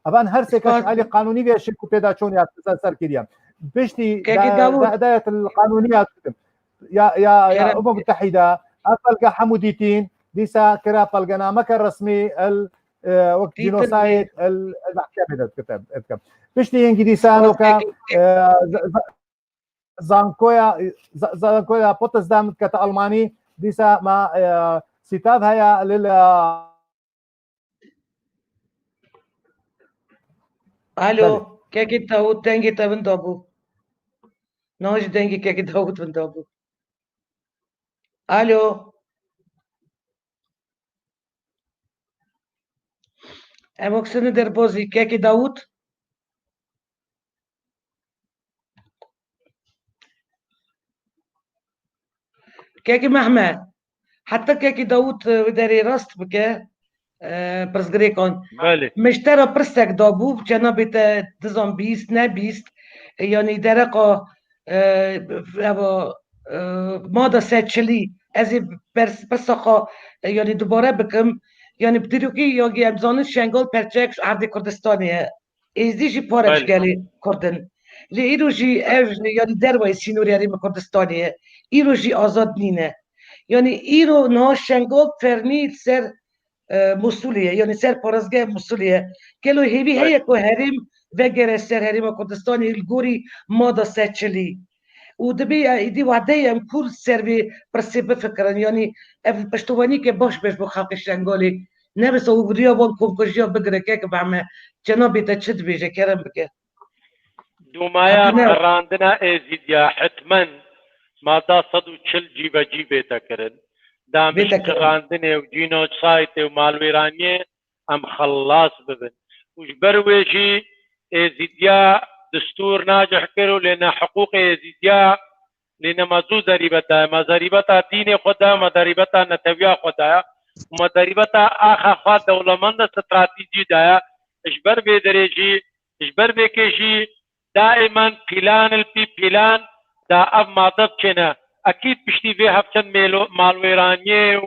أبان هرسي كش علي قانوني بيا شكو بيدا شون يا سر كريم بيشتي داية القانونية يا أمم متحدة أفلقى حموديتين ديسا كرا فلقنا مكان رسمي وقت جينوسايد المحكمة الكتاب بيشتي إنجليزي سانوكا زانكويا بوتسدام كتا ألماني ديسا ما ستاب هيا لل الو كيكي داود دنگي تبن دابو نوش دنگي كيكي داود بن دابو الو اموكسن در بوزي كيكي داود كيكي محمد حتى كيكي داود وداري راست بك برزغريكون مشترى برسك دابو جنابي دزان بيست نبيست يعني درقا مادا ساتشلي ازي برسقا يعني دوباره بكم يعني بديروكي يوغي امزانت شنگل پرچکش عرض کردستانیه ازدی جی پارچ گلی کردن لی ایرو جی يعني دروای سینوری ریم کردستانیه ایرو جی آزاد نینه يعني ایرو نا شنگل فرنید سر مسئولیه يعني سر پارزگاه مسئولیه کلو هیوی هیه که هریم وگره سر هریم کردستانی الگوری مادا سچلی ودبي ايدي وعديا كل سيرفي برسي بفكرن يعني بشتواني كي باش بخلق الشنغولي نبس ودريا بون كومكوجيا بقرا كيك بعمل جنابي تشد بيجي كرم بك دومايا قراندنا ازيديا حتما ما دا صدو تشل جيبا جيبه تكرن دامش قراندنه وجينو سايت ومالويرانيه ام خلاص ببن وش برويجي ازيديا دستور ناجح کرو لنا حقوق ازیدیا لنا مزو ضریبتا ما ضریبتا دین خدا ما ضریبتا نتویا خدا ما ضریبتا آخا خوا دولمند استراتیجی دایا اجبر به درجی اجبر به کشی دائما پلان البي پلان دا اب مادب چنا اكيد بشتي في هفتن مالويرانيه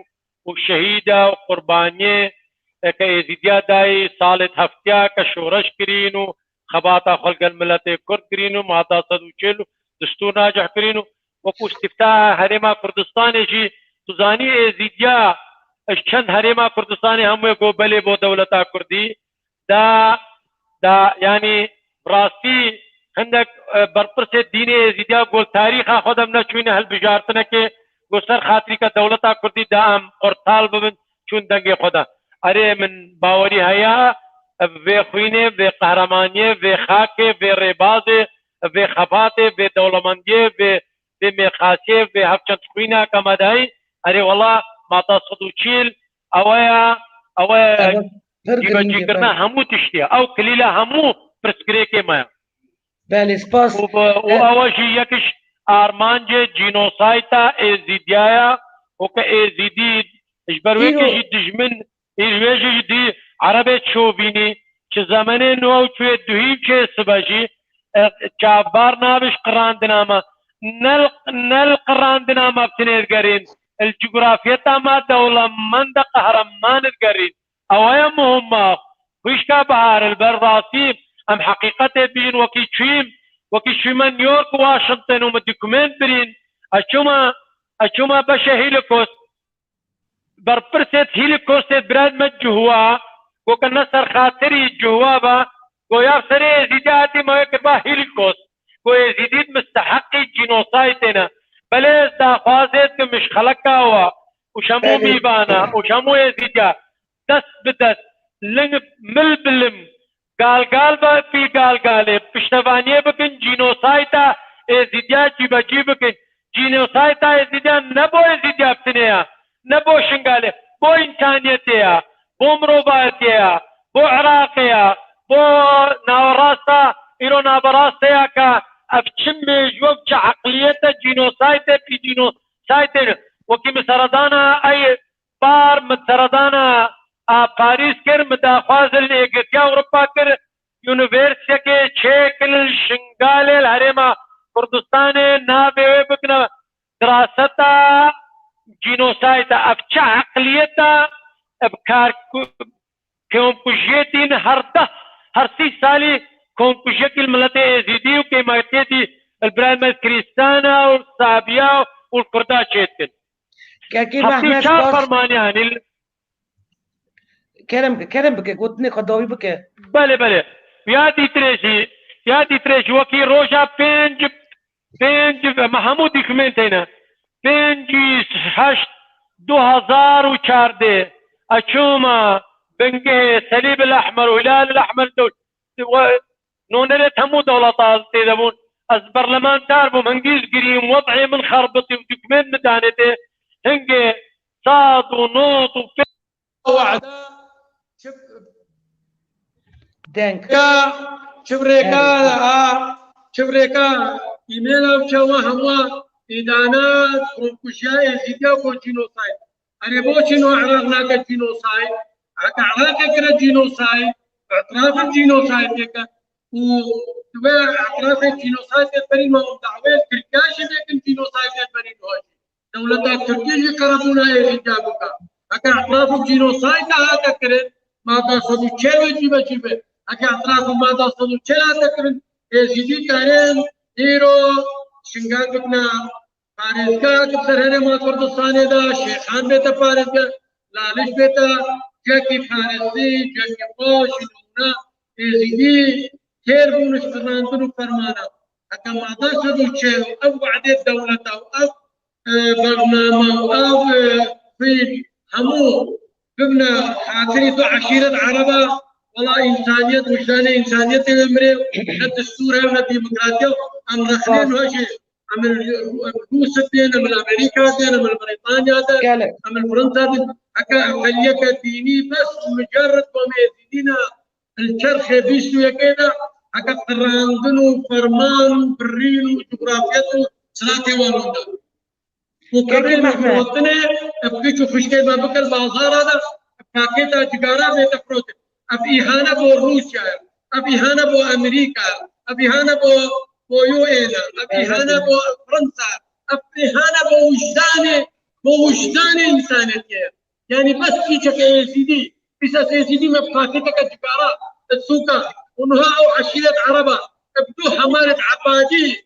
وشهيده وقربانيه كازيديا داي صالت هفتيا كشورش كرينو خباتا خلق الملت کرد کرینو مادا صدو چلو دستور ناجح کرینو وکو استفتاح هرما کردستانی جی تزانی ازیدیا چند هرما کردستانی هموی گو بلی بو دولتا کردی دا يعني براستی هندک برپرس دین ازیدیا گول تاریخ خودم نچوینه هل بجارتنه که گو سر خاطری که دولتا کردی دا هم قرطال ببن چون دنگ خدا اره من باوری هیا في خوينه في قهرمانيه في خاكه في رباطه في خفاته في دولمنديه في ميخاسيه في هفشن خوينه كما داي اري والله ما تصدو تشيل اويا جيبنا همو تشتيا او كليلا همو برسكريكي ما بالي سباس واواجي يكش ارمانجي جينوسايتا ازيديايا وك ازيديد اجبرويكي دجمن اجبرويكي دي عربي تشوفيني چه زمانه نو چه دوهیم چه سباجی چابار نابش قراندنامه نل قراندنامه بتنرگرین الجغرافية ما دولة من دا قهرمان القرين اويا مهمة ويشكا بهار البراسيم ام حقيقة بين وكي شوما نيويورك واشنطن وما دوكومنت برين اشوما باشا هيليكوست بربرسة هيليكوست براد مجهوا وكان نصر خاطري جوابا ويا سري زيداتي ما يكبا هيليكوست ويزيدين مستحقي جينوسايتنا بلز دا خوازيت مش خلقا وشان شمو ميبانا وشمو يزيديا دست بدست لنگ مل بلم قال في قال پشتوانیه بکن جینوسایتا ازیدیا جیبا جیبکن جینوسایتا ازیدیا نبو ازیدیا بتنیا نبو شنگاله بو انسانیتیا بو مروباتیا بو عراقیا بو ناوراستا ایرو نابراستا که افچم جوب چه عقلیتا جینوسایتا في جینوسایتا وكي مسردانا اي بار مسردانا باريس كر مداخواز الإيجاتيا أوروبا كر يونيفرسيا كي شكل شنغال الهريمة كردستان نابي بكنا دراستا جينوسايتا أفشا عقليتا أبكار كونكوشيتين هر 6 سالي كونكوشيتي الملتي ازيدي وكي مايتيتي البرايمة كريستانا والصابيا والكردات شيتكن محمد فرمان يعني كرم بك قلتني قضاوي بك بله يا دي تريشي وكي روجا بنج محمود كمنتينا بنجي 2014 اشوما بنجي الصليب الاحمر والهلال الاحمر دول نونرت همو دولة تيدمون از برلمان تاربو منجيز قريم وضعي من خربطي ودكمين مدانتي هنجي صاد ونوط وعدا دنك شبريكا ايميل وشوا هوا إدانا كروكوشيا إزيديا وجينوسايد أريبوشينو عرقنا كجينوسايد عراقا كرا جينوسايد اعتراف الجينوسايد ديكا اعتراف الجينوسايد البرين ما هم دعوه تركيا شبيكن جينوسايد البرين هوشي دولة تركيا يقربونا إزيديا بكا اكا اعتراف الجينوسايد هذا كرن ما تصدو چلو جيبه اكا اعتراف ما تصدو چلا تكرن إزيدي كارن هيرو شنگان بکنا پارزگاه کبسر ما کردستانه دا شیخان بیتا پارزگاه لالش بیتا جاکی پارزی جاکی باش نونا ایزیدی کیر بونش قراندنو فرمانا اکا مادا سدو چه او وعده دولتا او برنامه او في همو ببنا حاكريتو عشيرة عربة ولا إنسانية وجدان إنسانية المريو الدستور هنا الديمقراطية أم نخلين هاشي أم الروس دين أم الأمريكا دين أم بريطانيا دين أم الفرنسا دين أكا أقلية ديني بس مجرد وميزيدين الشرخ بيسو يكيدا أكا قراندنو فرمان برينو جغرافياتو سلاتي والوندا وكبير محمد أبكيشو خشكي بابك البازار هذا باكيتا تجارة بيتفروت اب إهانة بو روسيا اب إهانة بو أمريكا اب إهانة بو UN اب إهانة بو فرنسا اب إهانة بو وجدان إنسانية يعني بس في شكل سيدي بس سيدي ما باكيتا كتجارة السوكا ونها أو عشيرة عربة ابدو حمارة عبادي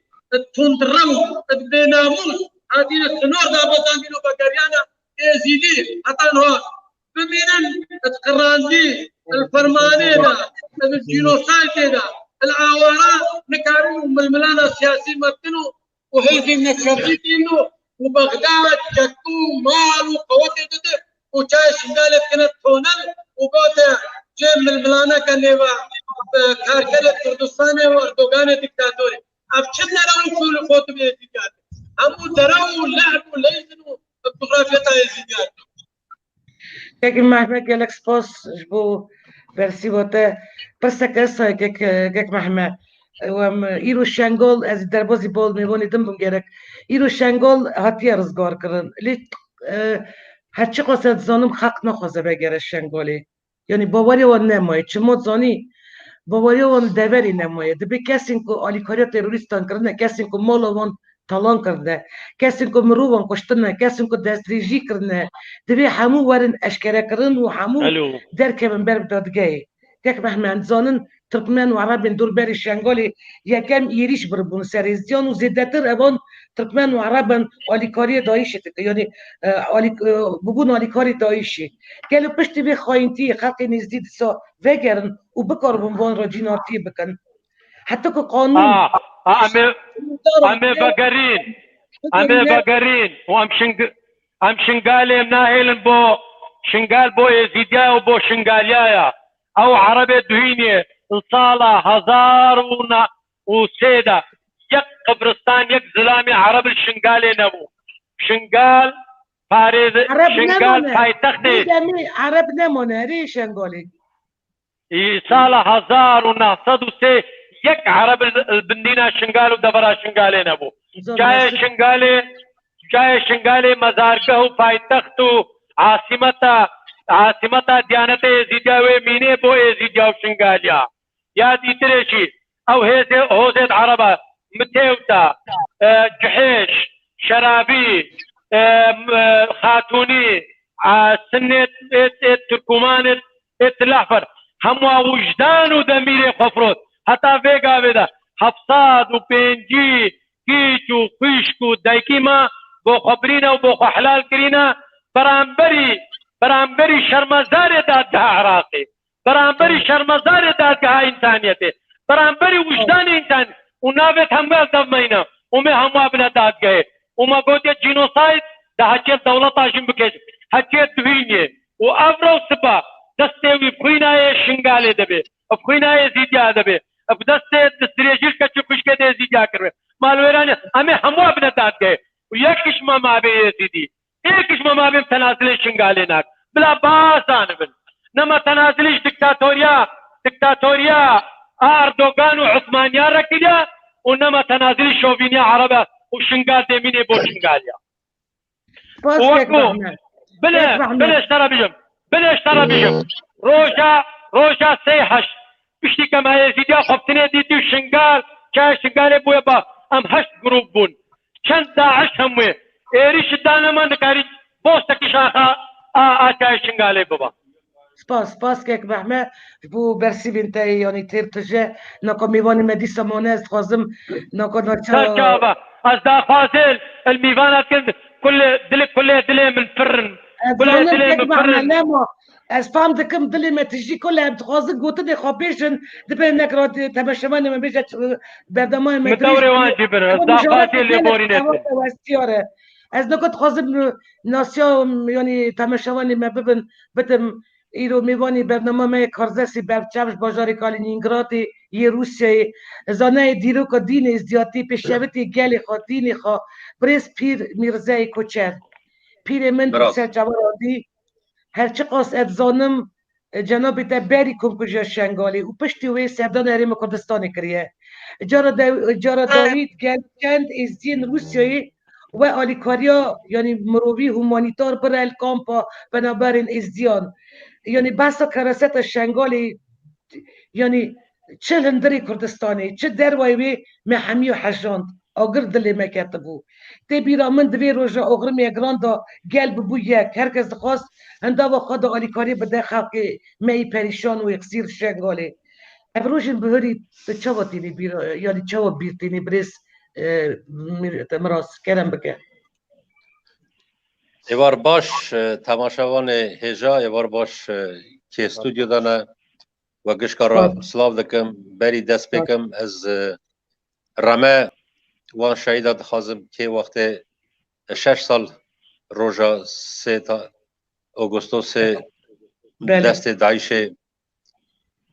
تندرو بناموس هذه السنور دابطان بينو بقريانا سيدي حتى نها بمينن اتقراندي الفرماني دا الجينوسايد دا العوارة نكارين وململانا السياسي مرتنو وهيزي من الشرطينو وبغداد جكو مال وقوتي دا وشاي شنالة كانت تونل وبوتا جيب ململانا كان ليوا كاركلة كردستاني واردوغاني ديكتاتوري افشدنا راو كل خوتو بيزيدات همو دراو لعبوا ليزنو الجغرافيا يزيدات لكن محمد قالك سبوس جبو برسي بوتا برسا كسا كيك محمد إيرو شنگول از دربازي بول ميبوني دنبم گرك إيرو شنگول هاتيا رزگار کرن لي هرچی قصد زانم حق نخوازه بگره شنگولی يعني باوري وان نمايه چمو زاني باوري وان دبری نمايه دبی کسین کو آلیکاریا تروریستان کرنه کسین کو مالا وان تالان کرده کسین کو مرو وان کشتنه کسین کو دستریجی کرنه دبی همو ورن اشکره کرن و همو درک من برب دادگاه تک محمد زانن ترکمن و عرب دور بری شنگالی یکم ایریش بربون سریزیان و زیدتر اوان ترکمن و عرب آلیکاری دایشه یعنی بگون آلیکاری دایشه گلو پشت به خاینتی خلق نزدید سا وگرن و بکار بمبان را جینارتی بکن حتی که قانون امي بقرين وام ام شنگالي مناهل بو شنگال بو يزيديا وبو شنگاليايا او عربي دويني الصالة هزار وسيدة يك قبرستان يك زلامي عرب الشنگالي نبو شنگال فاريز شنگال پایتختي عرب نمونه ري شنگالي صالة هزار ونهصد وسي يك عرب البندينا شنگال ودبرا شنگالي نبو جاي شنگالي مزارگه و پایتخت و عاصمتا ديانت يزيديا وميني بو يزيديا وشنگاليا يا دي تريشي او هوزيد عربة متيوتا جحيش شرابي خاتوني سنة تركمان الأحمر هموا وجدان ودمير خفروت حتى فيقا بدا حفصاد وبنجي كيش وخيشك ودايكيما بو خبرينا وبو حلال كرينا برانبري شرمزار دادها عراقي برانبري شرمزار دادها انسانيتي برانبري وجدان انسان ونافت هموال دفمينا ومي هموا بنا دادگاه وما قوتي جينوسايد ده هجيت دولة عشان بكيش هجيت دويني وافرو سبا دستي بخوينا شنگالي دبي بخوينا زيديا دبي بدستي دستريجيل كچو كشكه دي زيديا كربي مالويران همي هموا بنا دادگاه ويكش ما بي زيدي ايكش ما بي تنازل شنگالي ناك بلا باسان بن نما تنازلش دكتاتوريا اردوغان وعثمانيا ركدا ونما تنازل شوفينيا عربة وشنقال ديميني بو شنقاليا ووكو بلاش ترى بجم روجا سيحش بشتي كما يزيديا خبتني ديتي شنقال كاي شنقالي بو يبا ام هشت جروب بون كان داعش هموي ايريش دانا ما نكاري بوستكي شاخا كاي شنقالي بابا سپاس که محمد بو برسی بنتای یعنی ترتجه نکو میوانی مدیسا مونز خوازم نکو نرچا از دا خوازل المیوانات كل دلی من فرن كل دلی من فرن از فهم دکم دلی ما تجی كلها بتخوازن قوتني خوابيشن دبن نكرات تمشمان من بيجت بردمان ما مدوري وانجي بن از دا خوازل اللي بورينت از نکو خوازم ناسيا يعني تمشمان ما ببن بتم ایرو میوانی برنامه کارزسی برچمش بازار کالینینگراد یه روسیه زانه دیرو که دین ازدیاتی پیشویتی گلی خوا دینی خوا پریس پیر میرزای کوچر پیر من پسر جوارادی هرچی قاس ادزانم جنابی تا بری کم کجا شنگالی و پشتی وی سردان حریم کردستانی کریه جارا داوید گلچند از دین روسیه و آلیکاریا یعنی مروی همانیتار برای کامپا بنابراین ازدیان یعنی بحثا کراست شنگالی یعنی چه هندری کردستانی چه دروایوی محمی و حجاند آگر دلی مکتبو تی بیرا من دوی روژا اغرمی اگراندا گل ببو یک هرکس دخواست هندا و خدا آلیکاری بده خلقی می پریشان و اکسیر شنگالی افروشن بهری چاوا تینی بیرا یعنی چاوا بیرتینی بریس مراس کرم بکه ایوار باش تماشاوان هجا ایوار باش که استودیو دانه و گشکارا سلاو دکم بری دست بکم از رمه وان شهیده دخوازم که وقت 6 سال روژا 3 تا اوگوستو 3 دست داعش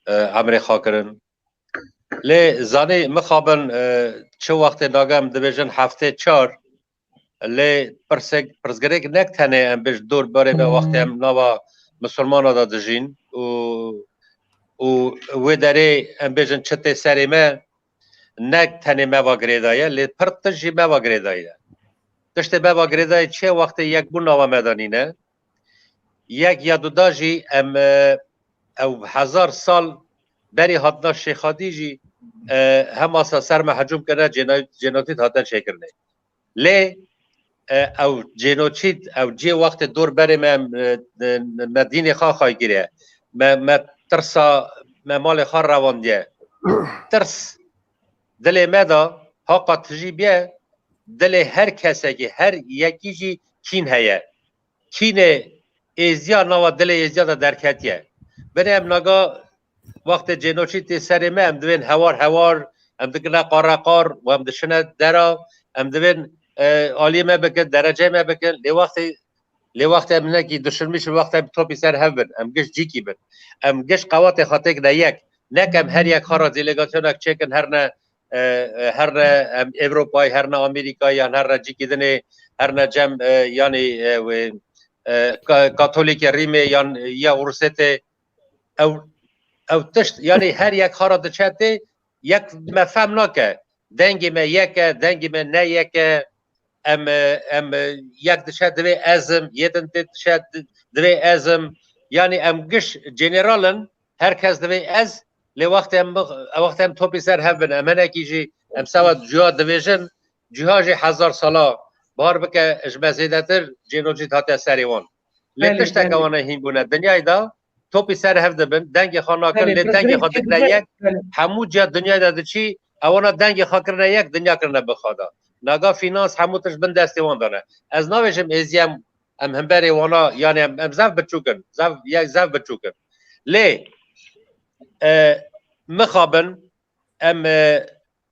امریکا کرن لی زانی مخابن چه وقت ناگم دبیجن هفته 4 لی پرسگرک نک تنه ام بیش دور باره به وقت ام نوا مسلمان دا دجین و داره ام بیشن چته سری ما نک تنه ما و گریدایه لی پرتجی ما و گریدایه دشته ما و گریدایه چه وقت یک بون نوا مدانی نه یک یادوداجی ام او 1000 سال بری حدنا شیخادی جی هم آسا سر ما حجوم کنه جناتیت حدن شکرنه لی او جنوچید او جه وقت دور بره مدینه خواهی گیره ما ترسا مال خواه روان دیه ترس دل مدا حقا تجیبیه دل هر کسی که هر یکی جی کین هیه کین ایزیا نوا دل ایزیا دا درکتیه بنه ام نگا وقت جنوچید سر ما ام دوین هوار ام دکنه قار و ام دشنه درا ام دوین عالی ما بکن درجه ما بکن لی وقتی لی وقت ام نکی دشمنیش وقت ام توپی سر هفن ام گش جیکی بن ام گش قوات خاطک نه یک نکم هر یک خارا دیلگاسیونک چکن هر نه اروپای هر نه آمریکایی هر نه جیکی دنه هر نه جم یعنی کاتولیک ریمه یا روسته او تشت یعنی هر یک خارا دچته یک مفهم نکه دنگی ما یک دنگی ما نه یک ام یک دشت دوی ازم یدن دشت دوی ازم یعنی ام گش جنرالن هر کس دوی از لی وقت ام توپی سر هفن امنه کیجی ام سوا جوها دویجن جوها جی 1000 سالا بار بکه اجمزیده تر جنوجی تاته سریوان لی تشتک اوانه هین بونه دنیای دا توپی سر هفته بن دنگ خانا کن لی دنگ خاطر نه یک همو جا دنیا دا چی اونا دنگ خاطر یک دنیا کرنه بخوادا ناگا فینانس همو تش بند استوان دانه از ناوشم ازیم ام همبری وانا یعنی ام زف بچوکن زف بچوکن لی مخابن ام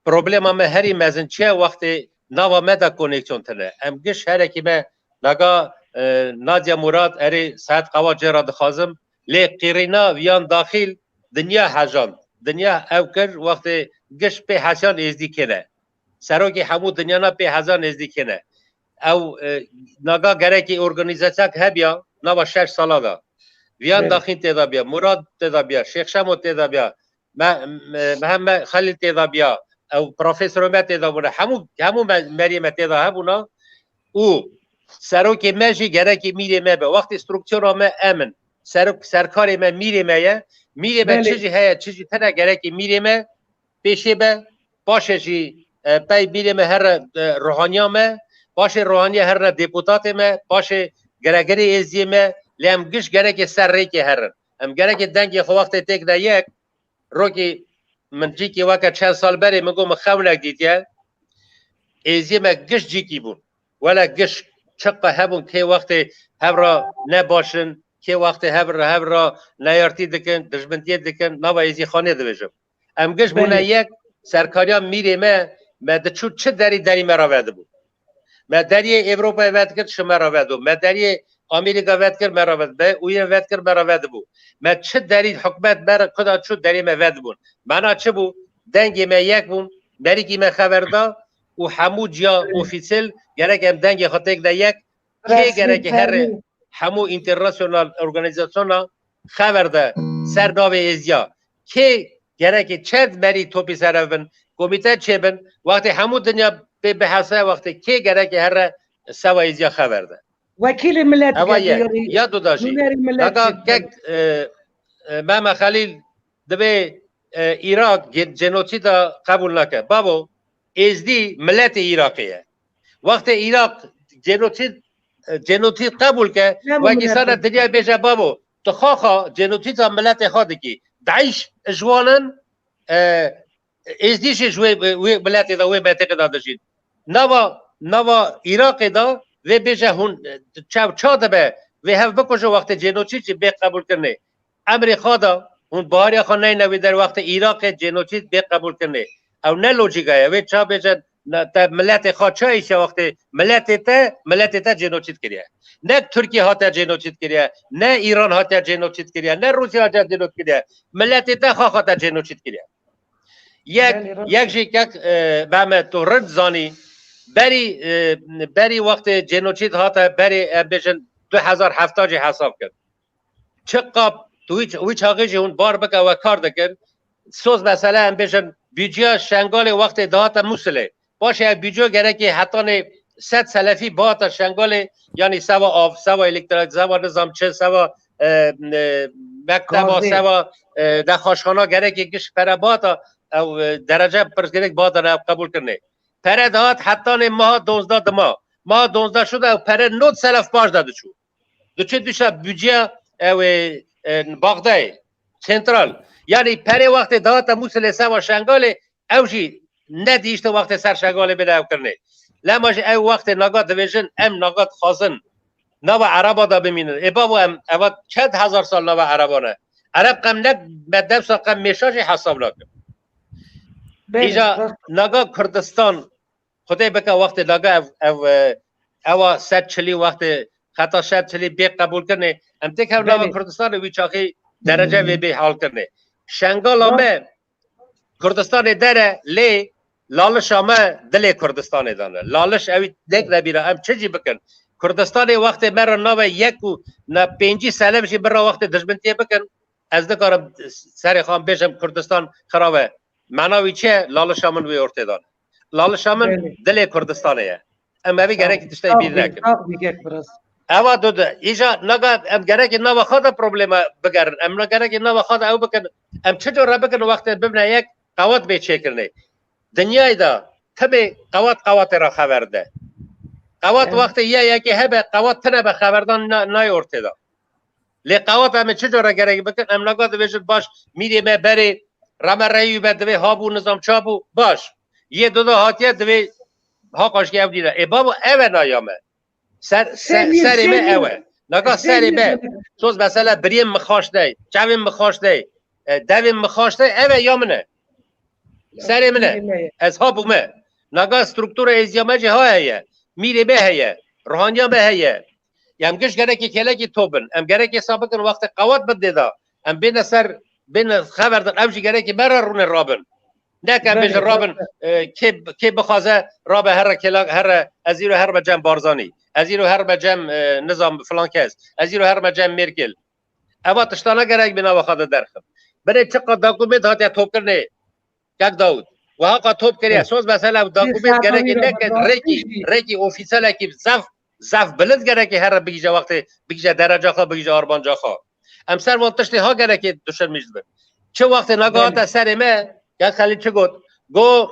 پروبلم ام هری مزن چه وقتی نوا مدا کنکسیون تنه ام گش هر کی ما ناگا نادیا مراد اری ساعت قوا جرا دخازم لی قیرینا ویان داخل دنیا حجان دنیا او کر وقتی گش به حسان ازدی کنه سروکی همو دنیا نا به هزار نزدیک نه او ناگا گرکی ارگانیزاسیون هبیا نوا 6 سالا دا ویان داخل تدا بیا مراد تدا بیا شیخ شمو تدا بیا محمد خلیل تدا بیا او پروفسور مت تدا بونه همو مریم تدا هبونا او سروکی مجی گرکی میره ما به وقت استراکچر ما امن سرکار ما میره به چیزی هست چیزی تنه گرکی میره ما پیشه به باشه چی پای بیرم هر روحانیا ما باشه روحانی هر دیپوتات ما باشه گرگری ازی ما لیم گش گرگ سر ریکی هر ام گرگ دنگی خو وقت تک دا یک روکی من جی کی وقت چند سال بری مگو مخونک دیتیا ازی ما گش جی کی بون ولا گش چقه هبون که وقت هبرا نباشن که وقت هبرا نیارتی دکن دشمنتی دکن نوا ازی خانه دویجم ام گش بونه یک سرکاریا میره ما دچو چه دری مرا وده بود ما دری اروپا وده کرد شما را وده ما دری آمریکا وده کرد مرا وده به اوین وده کرد مرا وده بود ما چه دری حکومت مرا کدا چو دری ما وده بود معنا چه بود دنگی ما یک بود مریکی ما خبر دا و همو جا اوفیسیل گرک ام دنگی خاطر دا یک که گرک هر همو اینترناسیونال ارگانیزاسیون خبر دا سر ناو ازیا که گرک چند مری توپی سرفن کمیته چه بن وقتی همو دنیا به بحثه وقتی که گرک هر سوایزیا خبر ده وکیل ملت یا دو داشی نگاه که ماما خلیل دبی عراق جنوسید قبول نکه بابو ازدی ملت عراقیه وقتی عراق جنوسید قبول که وکیسان دنیا بیشه بابو تو خواخا جنوسید ملت خواهد کی داعش اجوانن ازدیش جوی ملت دا وی منطقه دا داشتید نوا عراق دا و بیشه هون چا دبه و هف بکشه وقت جنوسید چی به قبول کرنه امریکا دا هون باری خوا نی نوی در وقت عراق جنوسید به قبول کرنه او نه لوجیکه و چا بیشه ملت خوا چا ایشه وقت ملت تا جنوسید کریه نه ترکیه ها تا جنوسید کریه نه ایران ها تا جنوسید کریه نه روسیه ها تا جنوسید کریه ملت تا خوا تا جنوسید کریه یک جیک بهم تو رد زانی بری وقت جنوسید ها تا بری بیشن 2007 جی حساب کرد چقاب توی چاقیجی اون بار بکه و کار دکر سوز مسئله هم بیشن بیجیا شنگال وقت دهات موسله باشه بیجو گره که حتی 100 سلفی باتا شنگال یعنی سوا آف سوا الکتریک سوا نظام چه سوا مکتبا سوا در خاشخانه گره که گش پر باتا او درجه پرسگرک باتا را قبول کرنه پر دهات حتی ماه 12 ماه 12 شده و پر 9 سلف باش داده شد دو چه دوشه بیجیا باغدای سنترال یعنی پر وقت دهات موسله سوا شنگال اوجی ندیشت وقت سر شنگال بده او کرنه لماش او وقت نگات دویژن ام نگات خازن نو عربا دا بمینن ای بابا ام اواد چند هزار سال نو عربانه عرب قم ند مدب سا قم میشاش حساب نکن ایجا نگا کردستان خدای بکا وقت نگا او 140 وقت خطا شاید چلی بی قبول کنه ام تک هم نوا کردستان وی چاقی درجه وی بی حال کنه شنگال همه کردستان داره لی لالش همه دل کردستان دانه لالش اوی دک نبیره ام چجی بکن کردستان وقت مرا نوا یک و نه 5 ساله بشی برا وقت دشمنتی بکن از دکارم سر خان بیشم کردستان خرابه معناوی چه لالش همون وی ارته دانه لالش همون دل کردستانه ام اوی گره که تشتای بیر نکن اما دو ده ایجا نگاه ام گره که نوا خدا پروبلم بگرن ام نگره که نوا خدا او بکن ام چجور را بکن وقت ببینه یک قوات به چه کرنه دنیای دا تبه قوات را خبر ده قوات وقت یکی هبه قوات تنه به خبردان نای ارته دا لی قوات ام چجور را گره بکن ام نگاه دویشت باش میری ما بری رمه رایو به دوی هابو نظام چابو باش یه دو هاتیه دوی ها قاشکی او دیده ای بابو اوه نایامه سری ما اوه نگاه سری ما سوز مثلا بریم مخاش دی چویم مخاش دی دویم مخاش دی اوه یا منه سری منه از ها بومه نگاه سترکتور ایزیامه جه ها هیه میری به هیه روحانیا به هیه یم گش گره که کله که توبن ام گره که حساب کن وقت قوات بده دا ام بین سر بین خبر دن اوشی گره که برا رون رابن نه که بیش رابن که بخوازه راب هر ازیرو هر بجم بارزانی ازیرو هر بجم نظام فلان کس ازیرو هر بجم مرکل اما تشتانه گره بنا وخاده درخم برای چقدر داکومنت هاتی توب کرنه یک داود و ها توب کریه سوز مثلا داکومنت گره که نکد ریکی اوفیسال که زف بلد گره که هر بگیجه وقت بگیجه درجه خواه بگیجه آربانجا خواه امسر وانتشتی ها گره که دوشن میجد چه وقت نگاه سر ما یک خلیل چه گفت گو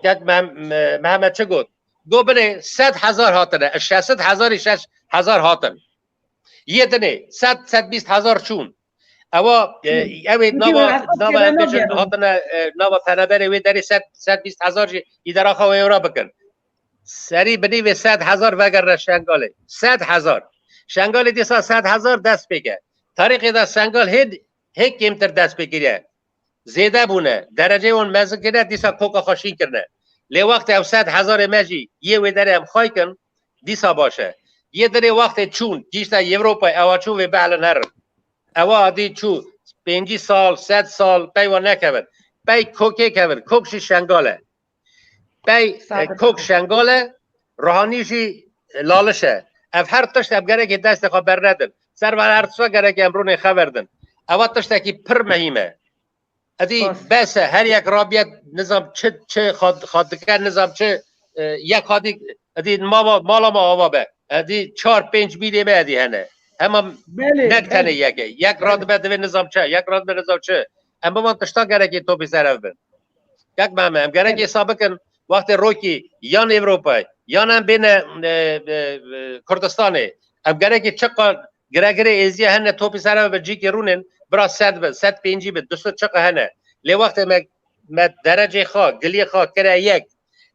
یک محمد چه گفت گو بره 100,000 هاتنه 600,000 هاتن یه دنه 120,000 چون اوا اوی نوا بجن هاتنه نوا تنبره وی داری 120,000 ایدرا خواه اورا بکن سری بدی و 100,000 وگر شنگاله 100,000 شنگاله دیسا 100,000 دست بگه طریقی دا شنگال هیک کمتر دست بگیره زیده بونه درجه اون مزن کنه دیسا کوکا خوشی کنه لی وقت او 100,000 مجی یه وی داره هم خواهی کن دیسا باشه یه داره وقت چون گیشتا اروپا او چون وی بعلا نرم او عادی چون 5 سال 100 سال پیوا نکون پی کوکی کون کوکشی شنگاله پی کوک شنگاله روحانیشی لالشه اف هر تشت اب گره که دست خبر ندن سر بر هر تشت گره که امرون خبردن او تشت که پر مهمه ادی بس هر یک رابطه نظام چه خادکر نظام چه یک خادی ادی مالا ما آوا به ادی 4-5 میلیون ادی هنه اما نکتنه یک رابطه دوی نظام چه یک رابطه نظام چه اما من تشتا گره که تو بسر بن یک مهمه هم گره که حساب کن وقت روکی یان اروپا یان بین کردستانه هم گره که چقدر گره ایزی هنه تو بسر به جی که رونن برا 150 به 200 چقه هنه لی وقت ما درجه خواه گلی خواه کرا یک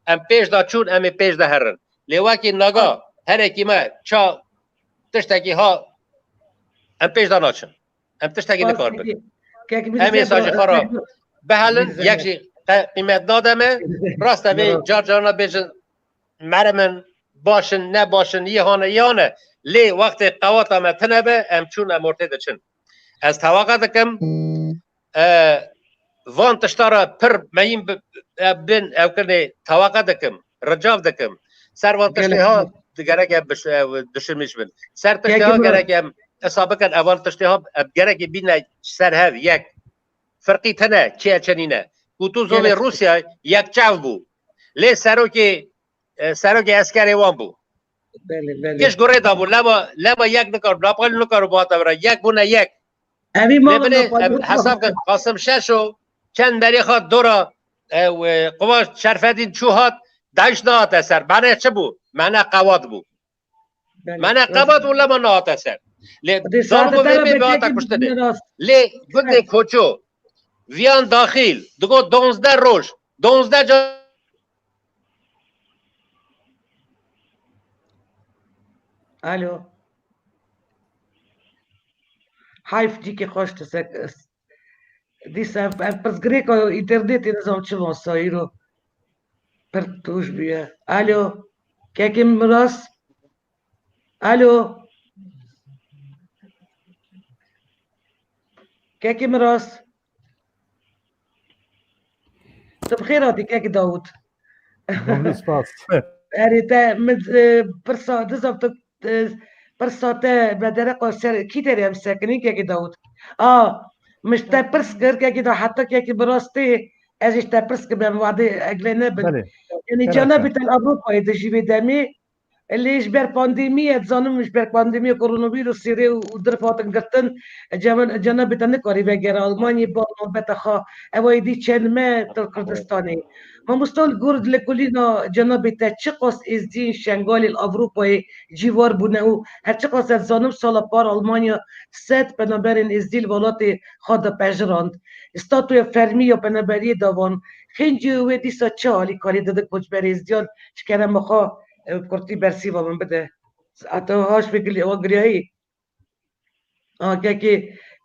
ام پیش دا چون ام پیش دا هرن لی وقتی نگاه هر اکی ما چا تشتاکی ها ام پیش دا ناچن ام تشتاکی نکار بکن امی ساجه خراب به حالن یکشی قیمت نادمه راست اوی جانا بیشن مرمن باشن نباشن یه هانه لی وقت قوات ام تنبه ام چون ام ارتده چن از توقع دکم وان تشتارا پر مهیم بین او کنه توقع دکم رجاف دکم سر وان تشتی ها گره که دشمنش بین سر تشتی ها گره که اصابه کن اوان تشتی ها گره که بین سر هف یک فرقی تنه چیه چنینه کتو زوی روسیا یک چاو بو لی سرو که اسکر وان بو کش گره دا بو لما یک نکار ناپال نکارو باتا برا یک بونه یک حساب کن قاسم ششو چند بری خواد دورا قواش شرفدین چوهات دایش نهات اثر معنی چه بو؟ معنی قواد بو معنی قواد بو لما نهات اثر لی دارگو ویمی بیاتا کشتنه لی گنده کوچو ویان داخل دگو 12 روش 12 جا الو حیف دی که خوشت سکس دیسا پس گریکو اینترنتی نظام چه واسایی رو پر توش بیه الو که کم راست الو كاكي مراس بخير هاتي كاكي داوود ممنون سپاس يعني تا برسا دزبط برسا تا بدرق سر كي تري ام ساكنين كاكي داوود مش تا برسكر كاكي دا حتى كاكي براستي اجي تا برسكر بمواضي اجلنا بله يعني جنبي الأوروبا يدجي بدمي اللي يجبر بانديمية تزانم يجبر بانديمية كورونا فيروس سيري ودرفات انقرتن جنبي تنكوري بغير ألمانيا بانو بتخا أو يدي تشان ما كردستاني ما مستول جورد لكلنا جنبي تشقص إزدين شنغالي الأوروبي جيوار بناو هتشقص تزانم سالا بار ألمانيا سات بنابرين إزديل ولاتي خادا بجراند استاتويا فرمية بنابري داوان خنجي ودي ساتشالي كاري دادك بجبر إزديان شكرا مخا كرتي برسيبا من بده هاش بقلي وقري هي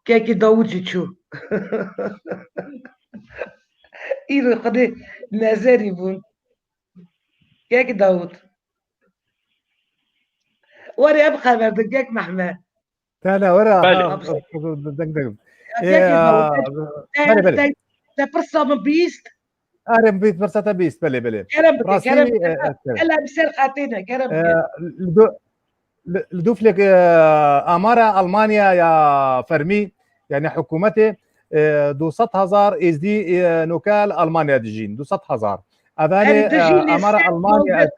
كاكي داوود شو إيرو خدي نازاري بون كاكي داوود وري أبقى بردقاك محمد لا ورا كاكي داوود تبرسا من بيست ارم بيت برساتا بيست بله كرم هلا بصير خاتينا كرم لدوف لك اماره المانيا يا فرمي يعني حكومته 200,000 از دي نوكال المانيا دجين 200,000 اذاني اماره المانيا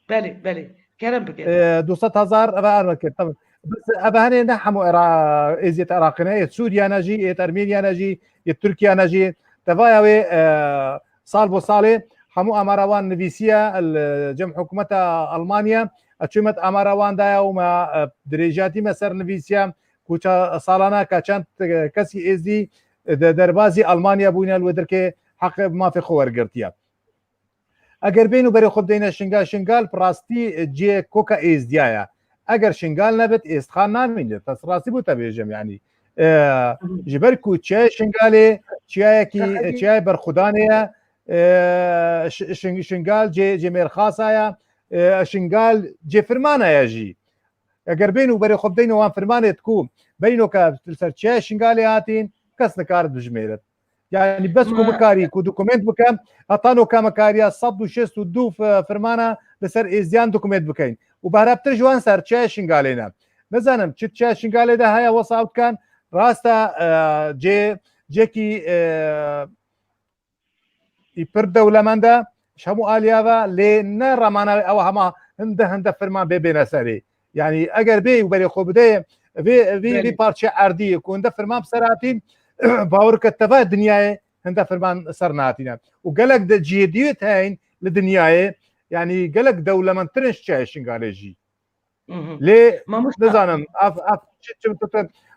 بله كرم بك 200,000 طبعا بس ابهاني نحموا ازيت عراقنا سوريا نجي ارمينيا نجي تركيا نجي تفايوي صالبو صالي حمو اماروان نفيسيا الجمع حكومة المانيا اتشمت اماروان دايا وما درجاتي مسر نفيسيا كوچا سالانا كاچان كسي ازدي دربازي المانيا بوينا الودركي حق ما في خور قرتيا اگر بينو بري خود دينا شنغال براستي جي كوكا ازديايا اگر شنغال نبت استخان نامين تسراسي بو تبيجم يعني جبركو تشاي شنغالي تشاي برخدانيا شنغال جي مير خاصايا شنغال جي فرمانا يا جي اگر بينو بري خب دينو وان فرمانه تكون بينو كسر تشاي شنغالي هاتين كس نكارت بجميرت يعني بس كو مكاري كو دوكومنت بكم اطانو كمكاريا صد وشست ودو فرمانا بسر ازيان دوكومنت بكين وبهربتر جوان سر تشاي شنغالينا نزانم تشاي شنغالي ده هيا وصاوت كان راستا جيكي يبر دولمندا شمو اليافا لنرى معنا او هما هنده فرمان بينا سري يعني اگر بي وبري خوبدي في بارتشا عردي كون فرمان بسراتين باور كتفا الدنيا هنده فرمان سرناتنا وقالك ده جيديت هين للدنيا يعني قالك دولمن ترنش تشايشن قالجي ليه نزانم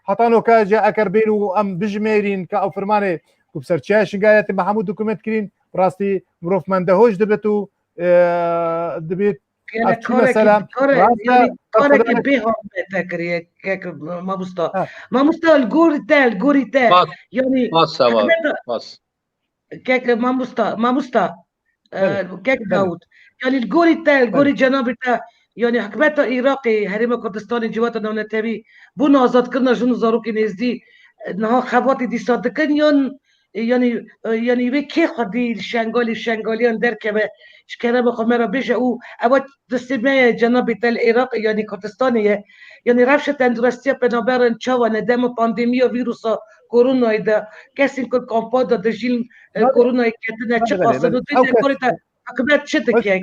حطانو كاجا اكربينو ام بجميرين كاو فرمانه كبسر تشاشن قالت محمود دوكومنت كرين براستي مروف من دهوش دبتو دبيت مثلا كورك بيهم تكري كيك ما مستا الجوري تاع يعني كيك ما مستا كيك داود يعني الجوري جنابي تاع يعني حكمت عراقي هريمه كردستاني جوات دولة تبي بنا آزاد كنا جنو زاروكي نزدي نها خواتي دي صادقين يعني بكي خدي الشنغاليان دركبه شكرا بخمرة بيجا او اوات تسمية جنابي تاع العراق يعني كردستانية يعني رفشة اندرستيا بنابرن تشاوا ندم بانديميا فيروسا كورونا اذا كاسين كل كومبودا دجيل كورونا كاتنا تشقص الدنيا كوريتا حكمت شدك يعني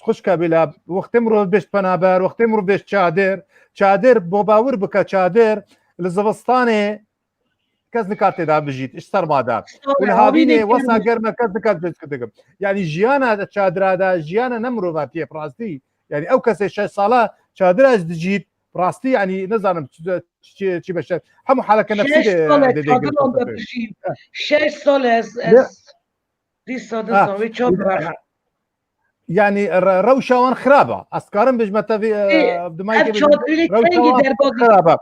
خوش كابيلا وقت مرو بيش بنابر وقت مرو بيش چادر بوباور بك چادر لزبستاني كز نكات دا بجيت ايش صار ما دا والهابيني وسا قرما كز نكات بيش كدغ يعني جيانا چادر دا جيانا نمرو فاتي براستي يعني او كس 6 صاله چادر از دجيت براستي يعني نزانم شي باش هم حالك نفسي 6 صاله دي صدق ويتشوبر يعني روشة خرابة أسكارم بجمتها في بدماغي روشة خرابة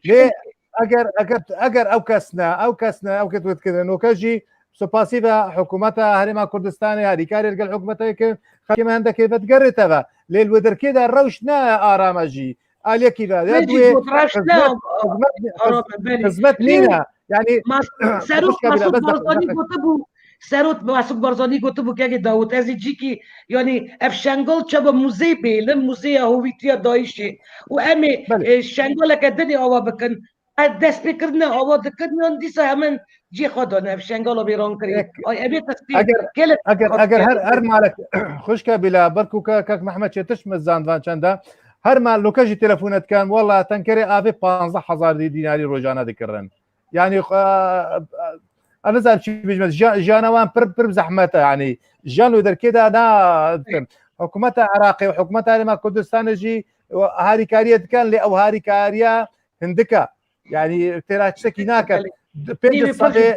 ليه أجر أو كسنا أو كتوت كذا إنه كجي سباسيفا حكومتها هريما كردستاني هذه كاري الجل حكومتها كم عندك كيف تقرتها ليه الودر كده الروش نا آرامجي آلیکی دا یا مجی دوی گوت رفت نه آرام بلی خدمت نینه یعنی سروت خوش کبیره، مسعود بس بارزانی گفته بود سروت مسعود بارزانی گفته بود که داوود از جی کی یعنی اف شنگال چه با موزه بیلم موزه هویتی دایشی و امی بله. شنگال که دنی آوا بکن دست بکرنه آوا دکن یان دیسا همین جی خدا اف شنگال بیرون کری آی امی تصدیق اگر هر مالک خوش کبیره برکو که محمد چتش مزاندوان چنده هر مال لوکاجی تلفونت کان والله تنکری آفی 15,000 دیناری روزانه دکرن يعني انا زعما شي بيجمع جانوان بر بزحمته يعني جانو در كده انا حكومتها عراقي وحكومتها لما كردستان يجي هاري كاريه كان لي او هاري كاريه هندكا يعني ترى تشكي ناكت بيج صدي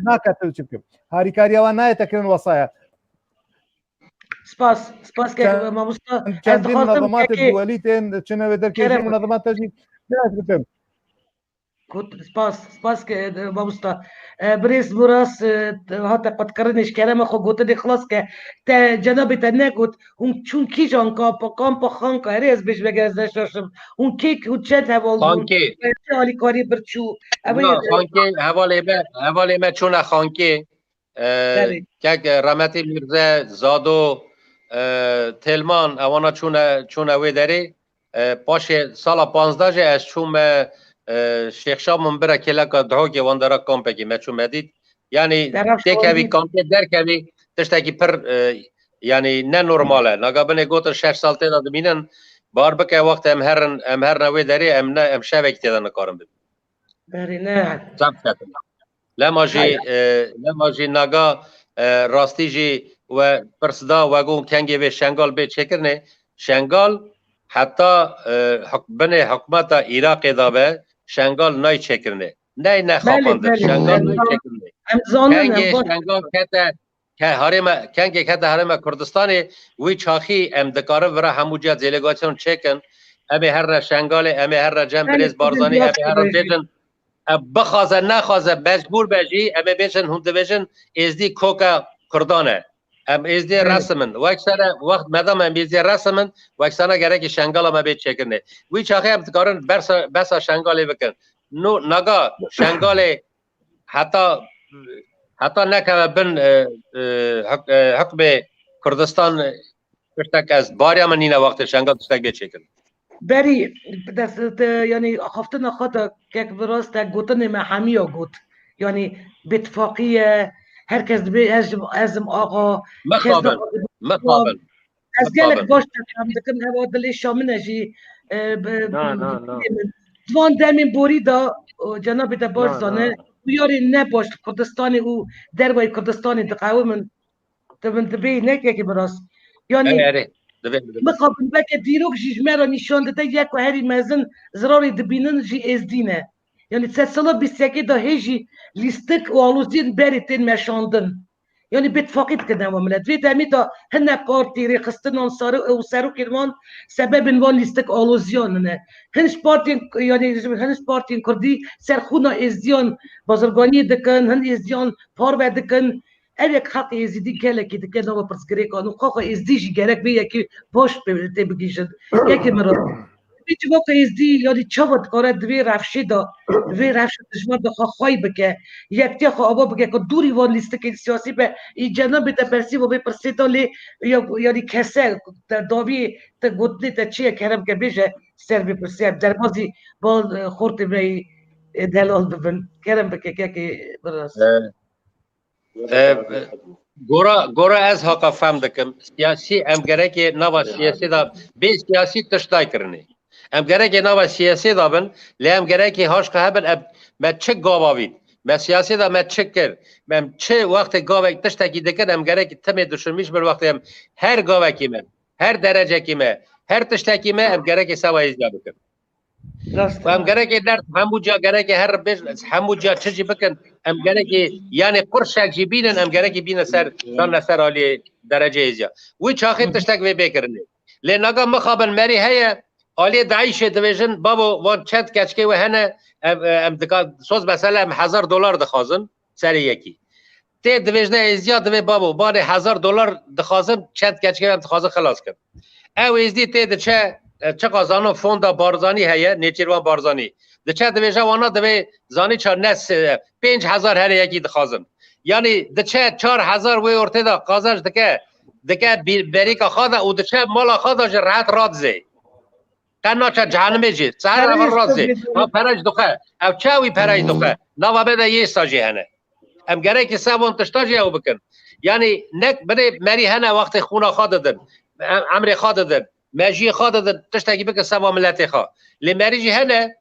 ناكت تشكي هاري كاريه وانا تكرن وصايا سپاس که ما مست از منظمات الدوليه تشنو در كده منظمات تجي كنت سپاس که بابستا بریس براس هات قد کرنش کلام خو گوته دی خلاص که تا جناب تا نگوت اون چون کی جان کامپ خان کاری از بش بگرز داشتم اون کیک و چت هوال خانکی علی کاری برچو خانکی حواله ما چون خانکی که رحمت میرزا زادو تلمان اوانا چون اوی داری پاش سال 15 از چون شیخ شاه منبره کلا که دروگی واندرا کامپه که مچو مدید یعنی تکوی کامپه در کوی تشتاکی پر یعنی نه نرماله نگابنه گوتر 6 سال تیدا دمینن بار بکه وقت ام هر نوی داری ام شبک تیدا نکارم بید بری نه لما جی نگا راستی جی و پرسدا وگون کنگی به شنگال به چکرنه شنگال حتی بنه حکمت عراق دابه شنگال نای چکرنه نه خواپاندر شنگال نای چکرنه کنگی شنگال کنگی کتا حرم کردستانی وی چاخی ام دکاره ورا همو جا زیلگاسیون چکن امی هر شنگال امی هر جنب بریز بارزانی امی هر بیجن بخوازه نخوازه مجبور بجی امی بیجن هم دویجن ازدی کوکا کردانه ام ازدی رسمن و اکثر وقت مدام ام ازدی رسمن و اکثر گره که شنگال ما بیت چکنه وی چاخه ام دکارن بسا شنگالی بکن نو نگا شنگال حتی نکه بن حکم کردستان کشتک از باریا من اینه وقت شنگال تشتک بیت چکن بری دست یعنی خفتن خاطر که براست گوتن محمی ها گوت یعنی باتفاقیه هرکس دبی ازم آقا مقابل از گلک باش تفهم دکن هوا دلی شامنه جی دوان دمین بوری دا جناب دا باش زانه ویاری نباش کردستانی و دروای کردستانی دقاومن دبی نکه که براست یعنی مقابل بک دیروک جی جمعه نشان داده یک و هری مزن زراری دبینن جی ازدینه یعنی 3 سالا 21 دا هیجی لیستک و آلوزین بریتین مشاندن یعنی باتفاقی کردن و ملت وی دمی دا هنه پارتی ریخستن آن سارو کرمان سبب انوان لیستک آلوزیان نه هنش پارتی کردی سرخونا ازدیان بازرگانی دکن هن ازدیان پار دکن الیک حق ازدی گله که دکن نو پرسکری کانو خواه ازدی جی گرک بی یکی باش بگیشد یکی مرا بیچ وقت ازدی یعنی چواد کاره دوی رفشی دشمن دا خواهی بکه یکتی خواه بکه که دوری وان لیسته که سیاسی به ای جناب تا پرسی و به پرسی تا لی یعنی کسه داوی تا گوتنی تا چیه کرم که بیشه سر بی پرسی در بازی با خورت به دلال ببن کرم بکه که براست گورا از حقا فهم دکم سیاسی ام گره که نوا سیاسی دا بی سیاسی تشتای کرنه ام گره که نوا سیاسی دا بن لی ام گره که هاش که هبن ما چه گاواوید ما سیاسی دا ما چه کر ما چه وقت گاوی تشتاکی دکن ام گره که تمی دشمیش بر وقت هم هر گاوی که من هر درجه که من هر تشتاکی من ام گره که سوا ایزا بکن و ام گره که در همو جا گره که هر بیش همو جا چجی بکن ام گره که یعنی قرشک جی بینن ام گره که بینن سر آلی درجه ایزا وی چاخی تشتاک وی بکرنه لی نگا مخابن مری هیا آلی دعیش دویژن بابا وان چند کچکی و هنه ام دکا سوز مثلا ام $1000 دخوازن سر یکی تی دویژنه ایزیا دوی بابا بانه $1000 دخوازن چند کچکی ام دخوازن خلاص کرد او ایزدی تی ده چه چه قازانو فوندا بارزانی هيا نيچيروان بارزاني دچه دویجه وانا دوی زانی چه نس 5000 هر یکی دخازن یعنی دچه 4000 وی ارته دا قازش دکه بریکا خواده و دچه مالا خواده جه راحت راد زی کنا چه جهنمه جی سهر اول راد زی ها پرج دخه او چاوی پرج دخه نوا بده یه ساجی هنه ام گره که سوان تشتاجی او بکن یعنی نک بده مری هنه وقت خونا خواده دن عمری خواده دن مجی خواده دن تشتاگی بکن سوا ملتی خواه لی مری جی هنه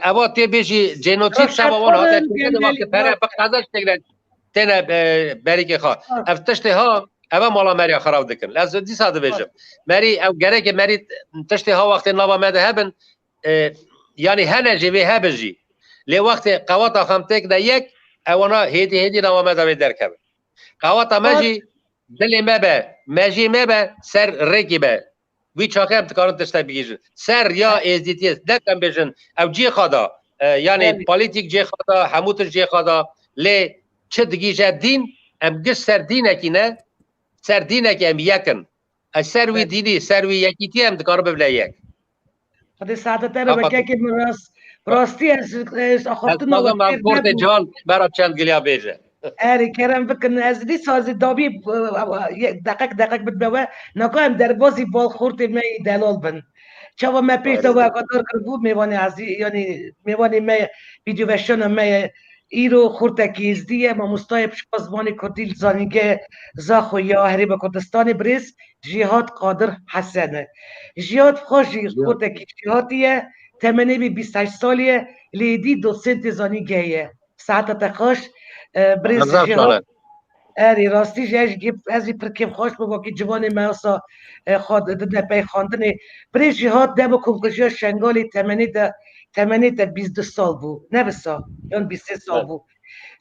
اوا تی بیجی جنوتیپ سوا وان ها تشتاگی وقت پره بقدرش تگرن تنه بریک خواه افتشتی ها اوا مالا مری خراب دکن لازم دی ساده بیجم مری او گره که مری تشتی ها وقت نوا مده هبن یعنی هنه جوی هبجی لی وقت قوات خم تک ده یک اوانا هیدی نوا مده درکه قوات مجی دلی مبه مجی مبه سر رکی به وی چاکه امتکارن تشتی بگیجن سر یا ازدیتی است دکم بیجن او جی خدا یعنی پالیتیک جی خدا هموتر جی خدا لی چه دگیجه دین ام گش سر دینه کی نه سر دینه کی ام یکن سر وی دینی سر وی یکیتی ام دکار ببله یک خدای سعادت رو بکه که راستی از آخفتون و من پورت جان برای چند گلیا بیجه اری کرم بکن از دی سازی دابی دقیق بدبوه نکایم در بازی بال خورد می دلال بن چاوا ما پیش دو اقدار کربو میوانی ازی یعنی میوانی می ویدیو وشن می ایرو خورد کی ازدیه ما مستای پشپازمانی کردیل زانیگه زاخو یا هریب کردستانی بریس جهاد قادر حسنه جهاد خوشی خورد کی جهادیه تمنی بی 28 سالیه لیدی دوسنت زانیگه ساعت تخش بریز جهاد اری راستی جاش گیب ازی پرکیم خوش بگو که جوانی موسا خود دنیا پی خواندنی بریز جهاد دبو کنکشی شنگالی تمنی تا 22 سال بو نه بسا یعنی 23 سال بو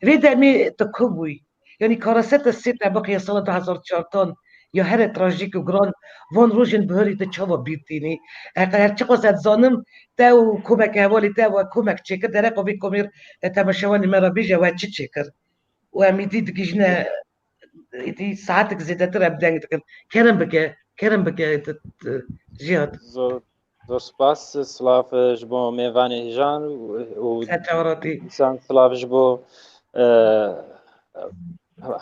ویده می تکو بوی یعنی کارست سیت باقی سال 2014 یا هر تراژیک و گران وان روشن بهاری تا چاوا بیرتینی هر چه قصد زانم تا کمک حوالی تا و کمک چکر در قوی کمیر تماشوانی مرا بیجه و چی چکر و امیدی دکیجنه ایتی ساعتك زیادتر ابدان تکن کرم بکه جهاد زور سپاس سلاف جبو میوانی هجان و انسان سلاف جبو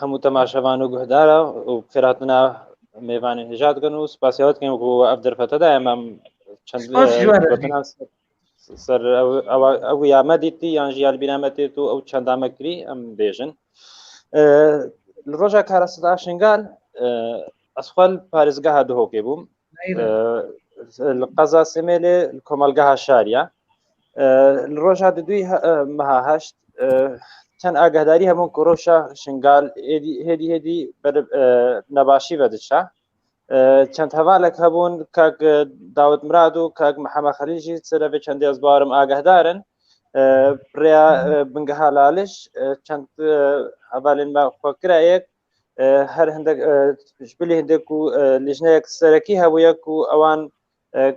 همو تماشاوان و گهدارا و خیراتنا میوانی هجات کنو سپاسیات کنو و افدر فتا امام چند سر او یامدیتی یان جیال بینامتی تو او چند آمکری ام بیجن الرجع كارسدا شنغال أسفل بارزجها دهوكيبوم القزا سميلي الكمالجها شارية الرجع دوي مها هشت كان أجداريها من كروشة شنغال هدي بر نباشي بدشة كان هوالك هبون كاك داود مرادو كاك محمد خليجي سلفي كان أزبارم أجدارن بريا بنجها لالش كانت هوالين ما فكرة هر هندك جبلي هندكو لجنة سركي هويكو أوان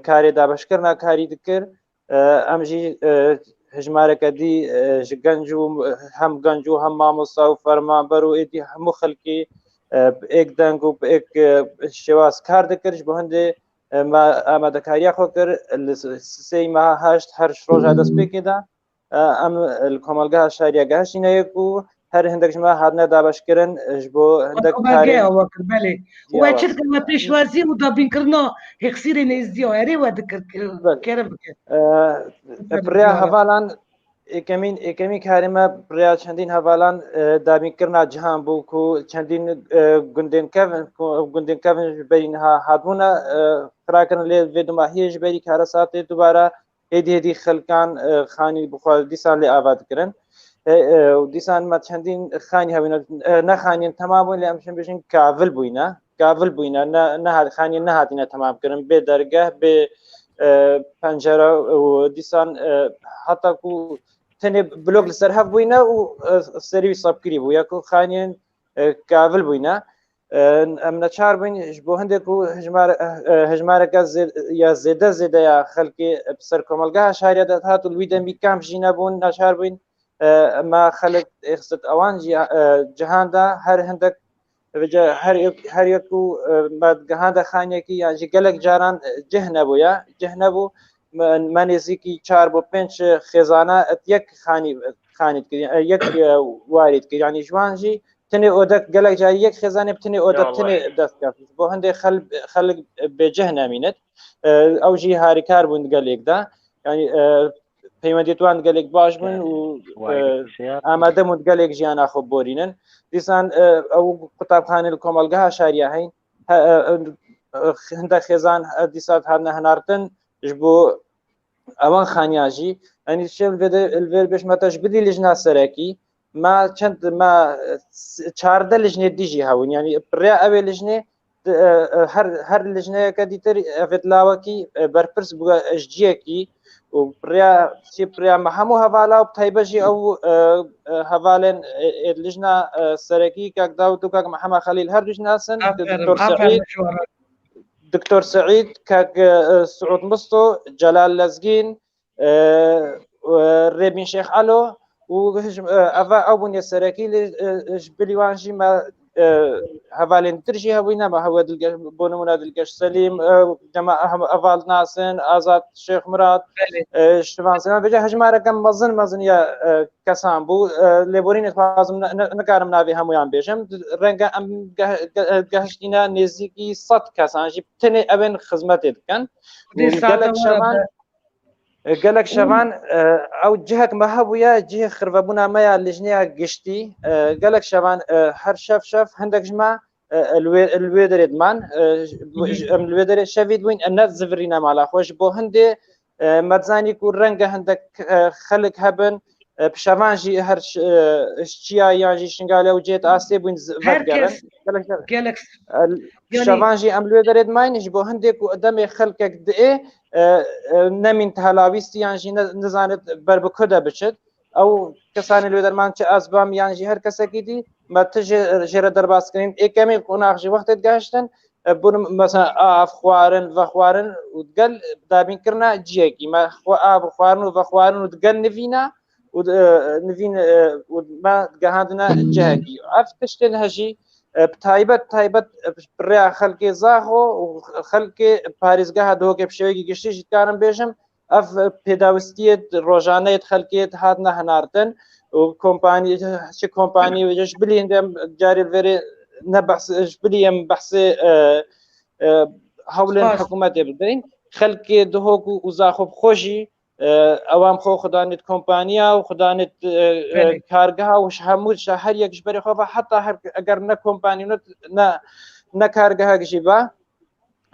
كاري دابشكرنا كاري ذكر أمجي هجمارك دي جنجو هم جنجو هم ماموسا وفرمان برو إدي هم خلقي بإيك دنگو بإيك شواس كار ذكرش بهندي ما آماده كاريا خوكر السي ما هاشت هر شروج هذا سبيكي دا ام الكمالجها شاريا جاشينا يكو هر هندك جماعة هادنا دابش كرن جبو هندك كاري وكر بالي واشد كلمة بيشوازي ودابين كرنا هيخسيري نيزديو هري ودكر كرم بريا هفالان اكمين كارما بريا چندين هفالان دابين كرنا جهان بوكو چندين گندين كيفن بينها هادونا فراكن لي فيدو ما هيج بيري كارساتي دوباره هدي خلقان خاني بخوال ديسان لي آباد كرن وديسان ما چندين خاني هبين نخاني تمام اللي امشن بيشن كافل بوينا نه خاني نهاتينا تمام كرن بي درگه بي پنجره وديسان حتى كو تني بلوك لسر هف بوينا و سري صاب كري بو ياكو خاني كافل بوينا ام نچار بين جبو هندكو هجمارك يا زيده يا خلقي بسر كمالجها شاريا دات الويدن بكام جينابون نچار بين ما خلق اخست اوان جهان دا هر هندك بجا هر یکو مدگهانده خانیکی یعنی گلک جاران جه نبو من نزیکی 4 بۆ 5 خێزانە یەک خانیت کرد یەک واریت کرد یعنی جوانجی تنێ ئۆدەک گەلک جاری یەک خێزانێ بتنێ ئۆدەک تنێ دەستکە بۆ هەندێک خەڵک بێجه نامینێت ئەوژی هاریکار بوون گەلێکدا ینی پەیوەندیتوان گەلێک باش بوون و ئامادە بوون گەلێک ژیانە خۆ بۆرینن دیسان ئەو قوتابخانەی کۆمەلگەها شاریە هەین هەندێک خێزان دیسات هاتنە هەناردن بۆ ئەوان خانیاژی ئەنی شێر بێشمەتەش بدی لژنا سەرەکی ما چەند ما 14 لژنێ دیژی هەون ینی پڕیا ئەوێ لژنێ هەر لژنەیەکە دیتر ئەفێت لاوەکی بەرپرس بووە ئەژجیەکی و پریا هەموو هەوالا و تایبەژی ئەو هەواڵێن لژنا سەرەکی کاکداوت و کاک محەممەد خەلیل هەردووش ناسن دكتور سعيد كاك سعود مستو جلال لزقين ريبين شيخ علو و افا ابو يسركي بليوانجي ما هفالين ترجي هوينا ما هو بونمونا دلقش سليم جماعه افال ناسن ازاد شيخ مراد شتوان سلام بجا هجماره كم مزن يا كسان بو ليبورين لازم نكارم نابي هميان بيجم رنگا ام گهشتينا نزيكي 100 كسان جي تني ابن خدمت دكن قالك شبان او جهك ما هبويا جهه خربونا ما لجنيه قشتي قالك شبان هر شاف عندك جماعه الويدر ادمان الويدر شافيد وين الناس زفرينا مع خوش بو هندي متزاني كو رنگه عندك خلق هبن بشافانجي هر اشتيا يعني شنقاله وجيت اسي بوين فدقرن قالك شافانجي ام الويدر ادمان بو هندي كو قدامي خلقك دئ نمین تهلاویستی یعنی نزانت بر بکده بچد او کسانی لو درمان چه اسبام یعنی هر کسی کی متج جره درباس کنین اکمی قناق جی وقت گشتن بون مثلا اف خوارن و خوارن و دقل دابین کرنا جی کی ما اف خوارن و خوارن و دقل نفینا و نفین و ما جهادنا جهکی اف تشتن هجی تایبەت بریا خەلکی زاخۆ و خەلکی پارێزگەها دۆکە پشێوەیەکی گشتیش کارم بێژم ئەف پێداویستیت ڕۆژانەیەت خەلکێت هاتنە هەناردن و کۆمپانی چ کۆمپانی وجش بلین دەم جارێ وێرێ نەبەحث بلیم بەحثێ هەولێن حکوومەتێ بدەین خەلکێ دهۆک و زاخۆ خۆشی ئەوام خۆ خدانێت کۆمپانیا و خدانێت کارگەها وش هەموو هەر یەکش بەرێ خۆ حتا ئەگەر نە کۆمپانی نە کارگەها گژی بە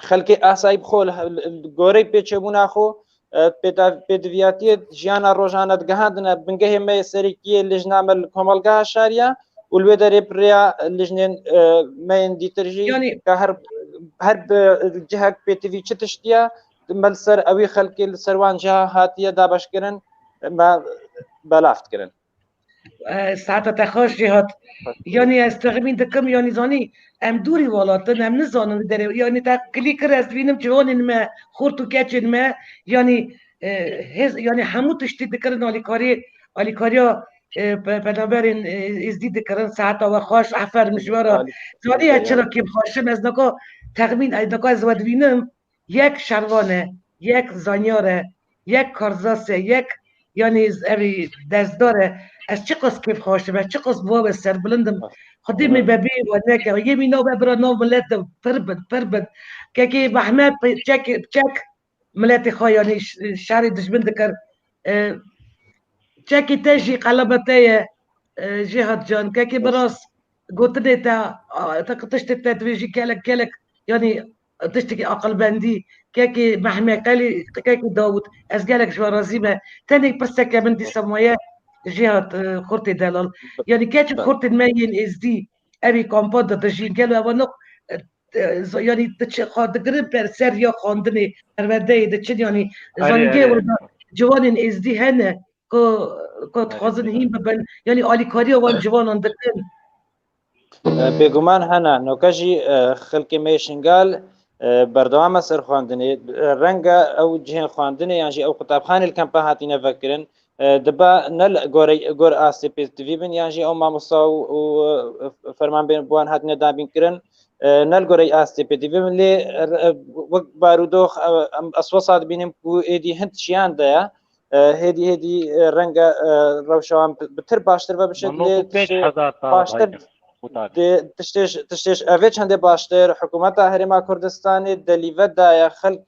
خەلکی ئاسایی بخۆ گۆرەی پێچێبوو ناخۆ پێدویاتیت ژیانە ڕۆژانە دگەهاندنە بنگەهێمە سەرێکیە لژنامە کۆمەلگا شاریە و لێ دەرێ پریا لژنێن مەین دیترژی کە هەر جهەک پێتیوی چ تشتیە مەلسەر ئەوی خەلکی سەروان جا هاتیە دابشکردن بەلافتکردن ساعتە خۆش جهات یعنی ئەستەغمین دەکەم یانی زانی ئەم دووری وڵاتن ئەم نزانن دەرێ یانی تا کلی کرد ئەس بینم جوانین me خورت و کەچین me yani hemû tiştî dikirin alîkariya penaberên êzdî dikirin saeta we xweş efer mijwara zaniye çira kêm xweşim ez neka texmîn neka ez wedibînim yek şervan e yek zanyar e yek karzas e yek yani evî dezdar e ez çi qas kêf xweşim ez çi qas bi we serbilind im xwedî min bebê we neke yê nav me bira nav millet de pir bin kekê mehmed çek ملاتي خايا شعري دجبن ذكر تشاكي تاجي قلبتايا جهة جان كاكي براس قلت لي تا تشتي تدويجي كالك يعني تشتكي اقل بندي كاكي محمي قالي كاكي داوود اسقالك شو رزيمه تاني برسك يا بنتي سمويا جهة خورتي دلال يعني كاتب خورتي الماين اس دي ابي كومبود دجين قالوا ابو yani xwedikirin berseriya xwandinê perwerdeyê diçin yanî zanîgê ciwanên êzdî hene ku dixwazin hîn bibin yanî alîkariya wan ciwanan dikin bêguman hene noka jî xelkê me şingal berdewama ser xwandinê renga ew cihên xwandinê yan jî ew qutabxanê li kempa hatîne vekirin دبا نل گور آسی پی تیوی بن یانجی او ماموسا و فرمان بین بوان هات ندابین کرن نل گوری آسی پی تیوی بن لی وقت بارودوخ اسوسات بینیم کو ایدی هند شیان دیا هدی رنگ روشان بتر باشتر و بشه لی باشتر تشتش اوه چنده باشتر حکومت هرما کردستانی دلیوه دایا خلق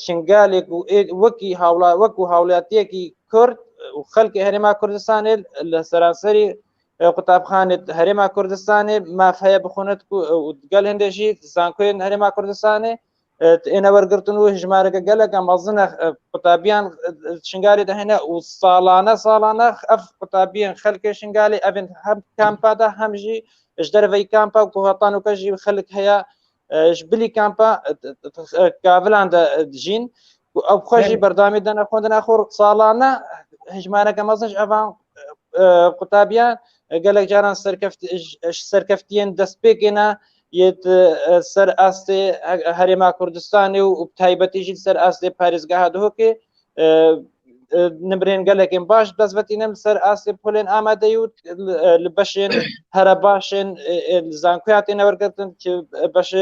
شنگالك وكو هاولاتيكي كرد وخلق هرما كردستاني السراسري قطاب خانة هرما كردستاني ما فيها بخونتكو وقال هندشي زانكوين هرما كردستاني انا ورقرتنو هجمارك قالك امازنا قطابيان شنغالي دهنا وصالانه اف قطابيان خلق شنغالي ابن هم كامبا ده همجي اجدر في كامبا وكوهطانو كجي خلق هيا جبلي كامبا كافل عند جين او خوجي بردامي دنا خوندنا اخر صالانه هجمانه كمازنج افان قطابيان قالك جاران سركفتين دسبيكنا يت سر استي هرما كردستاني وبتايبتي جي سر استي باريزغا هدوكي نبرين قالك ان باش بزبتينم سر اسي بولين اماديوت لبشين هرباشين زانكوياتين ورقتن باش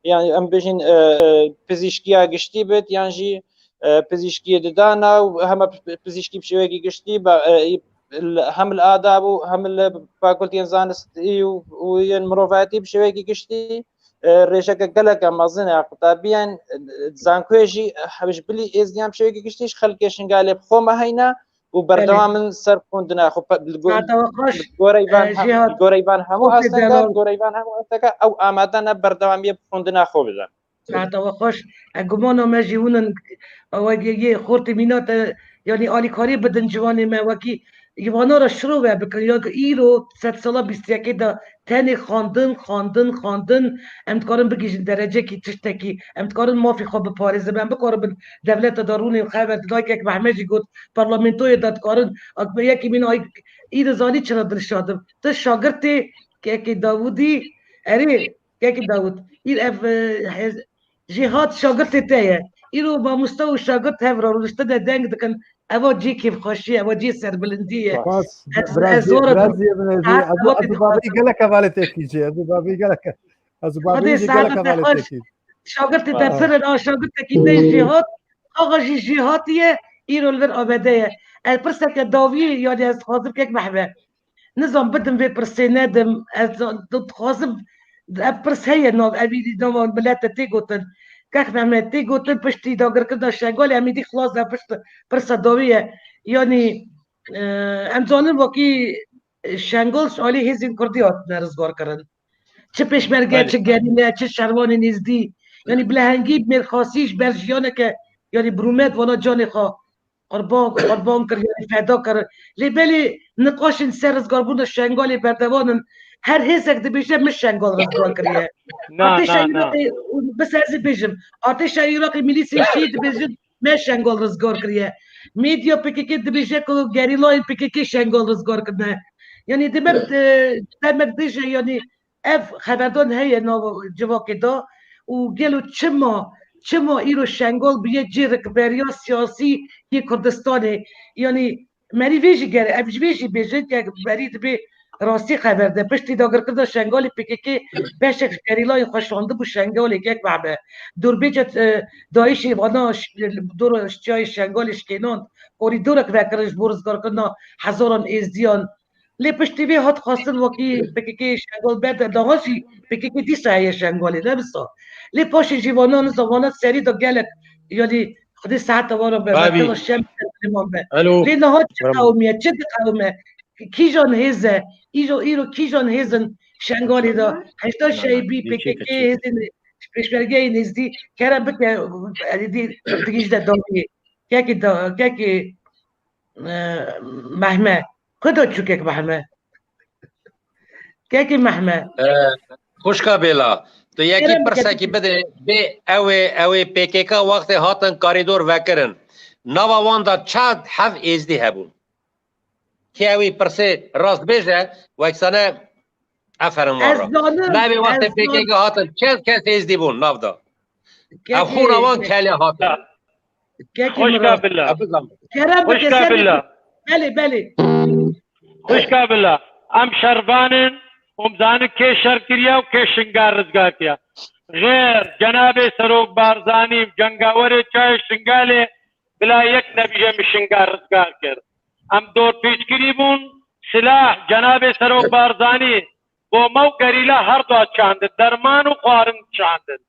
يعني ام بيجين بزيشكيا گشتي بت يعني بزيشكي ددانا وهم بزيشكي بشويكي گشتي هم الاداب وهم الفاكولتي زانستي وين مروفاتي بشويكي گشتي ريشك قالك مازن قطابيان زانكويجي حبش بلي ازيام شويكي گشتيش خلقشن قال بخوما هينا وبردوام من سر خوندنا خو غوريبان همو استنگار غوريبان همو استنگار او آمادنا بردوامی بخوندنا خو بزن ساعتا خوش گمانو مجی ونن وگی خورت مینات یعنی آلی کاری بدن جوانی ما وکی یوانا را شروع بکن یا ایرو 100 سالا 21 دا تنی خواندن امتکارن بگیشن درجه کی تشتکی امتکارن مافی خواب بپارزه من بکارن دولت دارونی خبر دای که محمدی گفت پارلمنتوی دادکارن یکی من ایرو زانی چرا درشادم تو شاگرد که داوودی اری که داوود ایر جهاد شاگرد تایه ایرو با مستوى شاگرد هفرا رشته ده دنگ دکن اوا جي كيف خوشي اوا جي سربلنديه برازيل ابو بابي قال لك بالتاكيد جي ابو بابي قال لك ابو بابي قال لك بالتاكيد شاگرد تفسر شاگرد اكيد جهاد اغا جهاتيه ايرو الور ابديه البرسه كداوي يعني از حاضر كيك محبه نظام بدم في برسينادم ضد خاصم برس هي نو ابي نو بلات تيغوتن كاك نعمل تيغوتن بشتي داغر كدا شغال امي دي خلاص بشت برس داويه يعني ام زانم وكي شنگلش علی هزین کردیات نرزگار کردن چه پشمرگه چه گرینه چه شروان نزدی یعنی بلهنگی مرخاصیش برجیانه که یعنی برومت وانا جان خوا قربان کرد یعنی فدا کرد لیبلی نقاشن سر رزگار بودن شنگالی بردوانن هر هزک دی بیشه مش شنگال رزگار کریه آتش ایراقی بس از بیشم آتش ایراقی میلیسی شید بیشم مش شنگال رزگار کریه میدیا پکیکی دی بیشه که گریلای پکیکی شنگال رزگار کرده یعنی دمت دیشه یعنی اف خبردان هی نو جواکی دا و گلو چما ایرو شنگال بیه جیرک بریا سیاسی یه کردستانه یعنی مری ویجی گره افج ویجی بیجه که برید بی راستی خبرده پشتی داگر کرده شنگال پیکیکی بشک گریلای خوشانده بو شنگال یک بعبه دور بیجت دایشی وانا دور جای شنگالش کنان اوری دورک وکرش برزگار کنا هزاران ازدیان لی پشتی بی هات خواستن وکی پیکیکی شنگال برده داغاشی پیکیکی دیسه هی شنگالی نبستا لی پاشی جیوانان زوانات سری دا گلک یعنی خودی ساعت وارا به وقت شمس لی نهاد چه قومیه کی جان هزه ایرو کی جان هزن شنگالی دا هشتا شایبی پیکیکی هزن پیشبرگه نزدی کرم بکه دیگیش دا دامی که محمه کدا چوکک محمه که محمه خوشکا بیلا تو یکی پرسکی بده به اوه پیکیکا وقت هاتن کاریدور وکرن نوا واندا چند هف ازدی هبون که اوی پرسه راست بیجه و اکسانه افرم مارا نوی وقت پیکیکا هاتن چند کس ازدی بون نافدا افخون اوان کلی هاتن خوشكا بالله خوشكا بالله بله خوشكا بالله ام شربانن ومزانن كي شركريا وكي شنگار رزقاتيا غير جناب سروق بارزاني جنگاوري چاي شنگالي بلا يك نبيه مشنگار رزقار كر ام دور پیچ کريبون سلاح جناب سروق بارزاني بو مو گريلا هر دو چاند درمان و خوارن چاند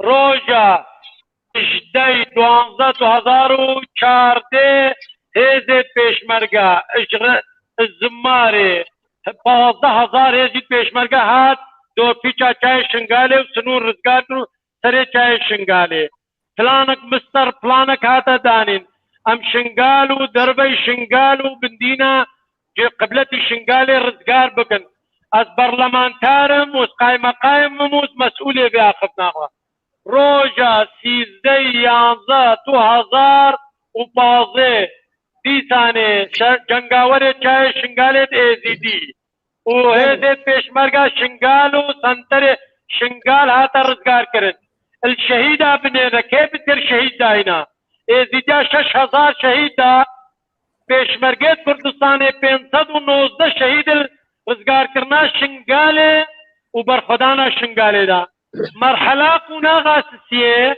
روجا اجدي 2014 هزت پیشمرگا اجر الزماري 15000 هزت پیشمرگا هات دو پیچا چای شنگاله و سنور رزگارتو سره چای شنگاله پلانک مستر پلانک هاتا دانین ام شنگالو دربي شنگالو بندينا جي قبلتي شنگاله رزگار بکن از برلمانتارم و قايمة قايم موز مسؤولية بياخذناها روجا 13/11/2012 دي جنگاوري چای شنگاله AZD وهذا پیشمرگا شنگالو سنتر شنگال هاتا رزگار کرد الشهيدة بنينا كيف بتر شهيد داينا ازيدا 6000 شهيدة پیشمرگت کردستان 519 شهيد رزگار کرنا شنگاله وبرخدانا شنگاله دا مرحلة قونا غاسسية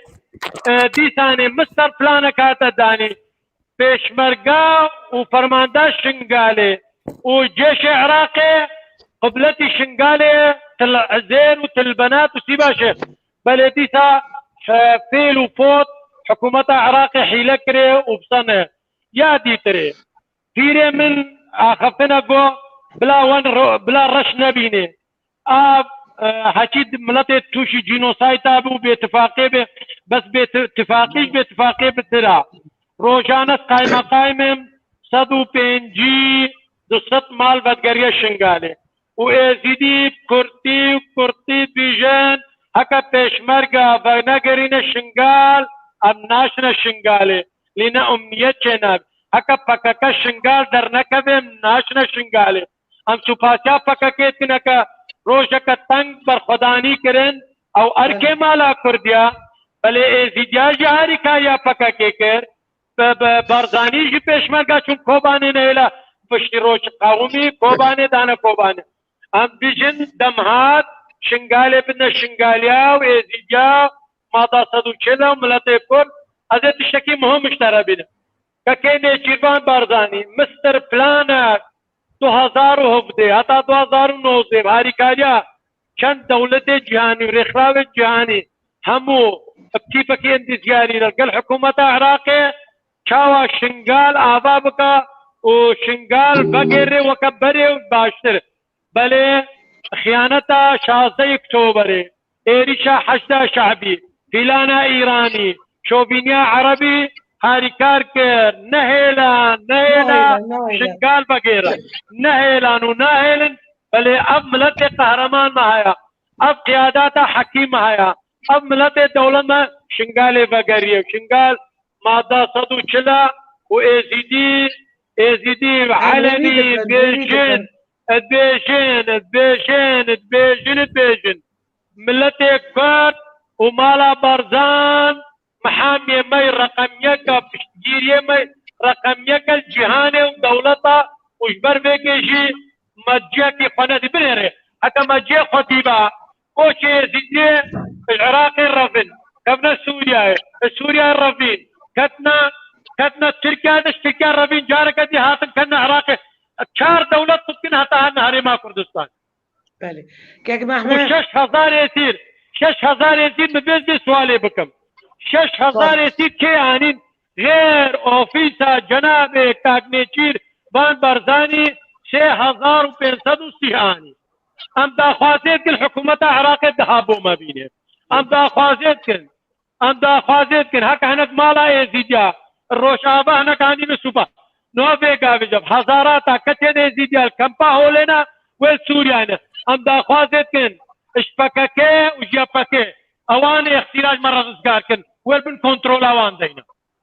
دي ثاني مستر بلانا كاتا داني پیشمرگا وفرماندا شنگاله وجيش عراقي قبلتي شنقالي تل عزير وتل بنات وسيباشي بلديتا فيل وفوت حكومة عراقي حيلكري وبصنة يا ديتري فيري من خفنا قو بلا رش نبيني حكيد ملتي توشي جينوسايتا بو باتفاقي بس باتفاقي بترا روجانس قايمة صدو بينجي دوست مال بدگریا شنگاله و ازیدی کرتی بیجن هکا پیشمرگا و نگرین شنگال ام ناشن شنگاله لینا امنیت چناب هکا پککا شنگال در نکبیم ناشن شنگاله ام سپاسیا پککیت کنکا روشکا تنگ بر خدانی کرن او ارکه مالا کردیا بله ازیدیا جهاری که یا پککی کر بارزانی جی پیشمرگا چون کوبانی نیلا پشتی روش قومی کوبانه دانا کوبانه ام بیجن دمهات شنگاله بدنا شنگالیا و ازیدیا مادا صدو چلا و ملت کرد از تشتکی مهم اشترا بینه که نیچیربان بارزانی مستر پلانک 2017 حتی 2019 باری کاریا چند دولت جهانی و رخراو جهانی همو ابتیپکی اندزیاری لگل حکومت عراقی چاوا شنگال آبا بکا وشنقال بقري وكبري وباشتر بل خيانتا 16 اكتوبر ايريشا حشدا شعبي فلانا ايراني شوبينيا عربي هاري كاركر نهيلا شنقال بقيرة نهيلان ونهيلن بل اب ملت قهرمان معايا اب قيادات حكيم معايا اب ملت دولة ما شنقال بقري شنقال مادا صدو چلا و ازيدي علني بيجن ملتي كات ومالا برزان محامي مي رقم يكا بشتيري مي رقم يكا الجهاني ودولتا وجبر بيكيشي مجيكي قناتي بنيري حتى مجي خطيبا كوشي ازيدي العراقي الرفن كبنا سوريا الرفين كتنا تركيا تركيا ربين جارك دي هاتن كنا عراقي 4 دولة تمكن هتا نهاري ما كردستان بله كيك محمد 6000 يصير 6000 يصير ببيز سؤالي بكم 6000 يصير كي يعني غير اوفيسا جناب كاغنيتشير بان برزاني 6500 ام داخوازيت كل حكومة عراقي دهابو ما بينه ام داخوازيت كن هكا هناك مالا يزيديا الروشابه هناك عندي بسوبا نوفيقا بجب حزاراتا كتين يزيديا الكمبا هولنا والسوريانا ام داخوازيت كن اشبكاكي وجيبكاكي اواني اختراج مرة رزقار كن والبن كنترول اوان دينا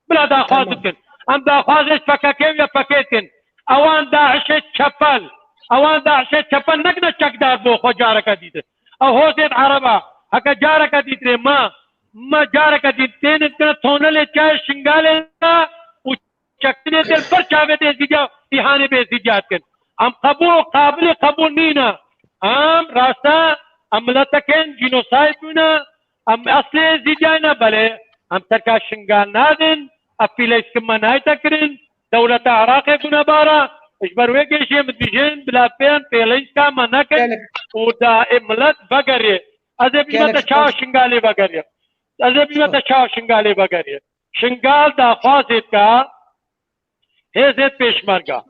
بلا داخوازيت كن ام داخوازيت اشبكاكي ويبكاكي كن اوان داعشت شبال نقنا شك دار بو خو جارك ديده او هوزيت عربا هكا جارك ديده ما ما جارك دين كنا تونل تشاي شنغال وشكلت البرشا زيجا في هاني بزيجات كن ام قبول قابل قبول نينا ام راسا ام لا تكن جينوسايد بنا ام اصلي زيجانا بله ام تركا شنغال نادن افيليس كما ناي تكرن دولة عراق كنا بارا اجبر ويجي شيء مدجين بلا فين فيليس كما نكن ودا املت بقري ازي بيما تشا شنغالي بقري ازي بيما تشا شنغالي بقري شنغال دا خاصت کا هزت پیشمرگا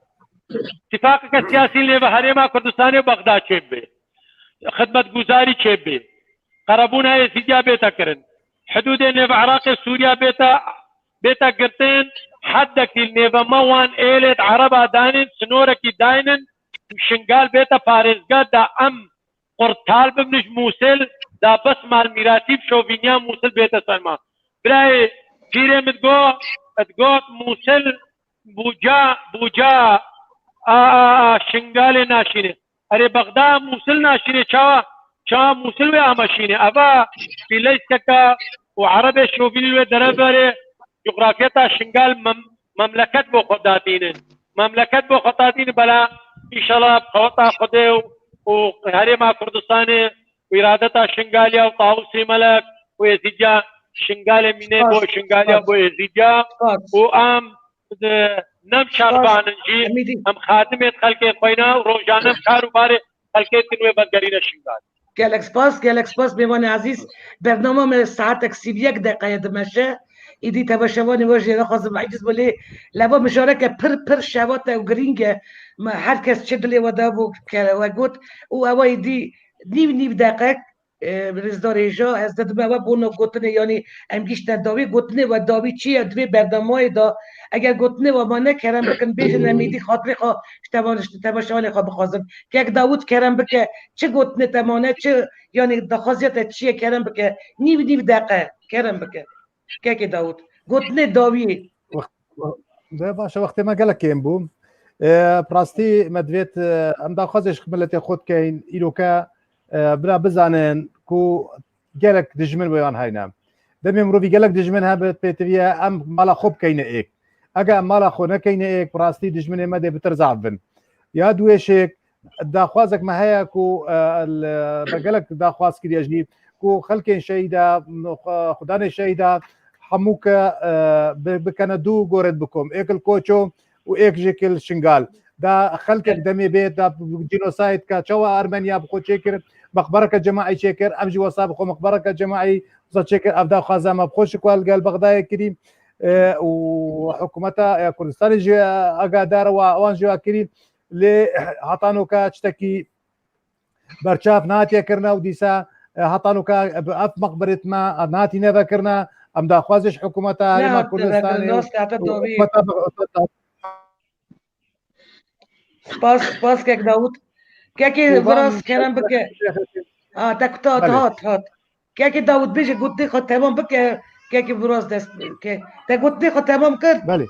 اتفاق السياسي اللي بحريما كردستان وبغداد شبه خدمة گزاري شبه قربونا يسيجا بيتا كرن حدود النيفا عراق سوريا بيتا قرتين حدك النيفا موان ايلت عربا داينن سنوركي داينن شنغال بيتا فارزقا دا ام قرطال بمنش موسل دا بس مال ميراتيب شوفينيا موسل بيتا سلمان براي جيري متقو موسل بوجا شنغال ناشينه اري بغداد موصل ناشينه چا موصل و اماشينه ابا في ليس كا وعربي شوفيل و دربره جغرافيتا شنغال مملكت بو خطاتين بلا ان شاء الله قوتا خديو وهرما كردستان وإرادتا شنغاليا وطاوسي ملك ويزيجا شنغال مينه بو شنغاليا بو يزيجا وام نم شاربان نجي هم خادمة خلق خوينا وروجانا کاروبار خلق تنوي بدگرين شنغال گلکس پاس میوان عزیز برنامه من ساعت 31 دقیقه دمشه ایدی تباشوانی واجه نخواستم عجز بلی لبا مشارکه پر شوات و گرینگه هر کس چدلی و دابو و گوت او او ایدی نیو دقیق رزدار ایجا از دادمه و بونو گوتنه یعنی امگیش نداوی گوتنه و داوی چیه دوی بردامای دا اگر گوتنه و ما نکرم بکن بیش نمیدی خاطری خواه تماشاوانی خواه بخوازم که اگر داود کرم بکه چه گوتنه تمانه چه یعنی دخوازیت چیه کرم بکه نیو دقیقه کرم بکه که داود گوتنه داوی ده باشه وقتی ما گلک کم بوم براستی مدویت ام داخوازش خملت خود که این ایروکا برا بزانن کو گلک دجمن ویان هاینام دمی مروی گلک دجمن ها بتویا ام مالا خوب کینه ایک اگه مالا خو نکینه ایک براستی دجمن مده بتر زعبن یا دویشک داخوازك ما هي كو بقلك داخواز كده يجي كو خلكين شهيدا خداني شهيدا حموك بكندو قرد بكم ايك الكوتشو وايك جيكل شنغال دا خلكك دمي بيت دا جينوسايد كاتشوا ارمينيا بخو تشكر مقبرك الجماعي شكر امجي وصاب بخو مقبرك الجماعي تشكر ابدا خازم بخوش كوال قال بغداد كريم وحكومتها كردستان جي اقادار وان جو كريم لي هطانوكا تشتكي برشاف ناتيا كرنا وديسا هطانوكا بأف مقبرة ما ناتي نذكرنا ام دا خوازش حكومتها لما كردستان سپاس که داود که براس کرم بکه تک هات که داود بیشه گوتی خود تمام بکه که براس دست که تا گوتی خود تمام کرد بله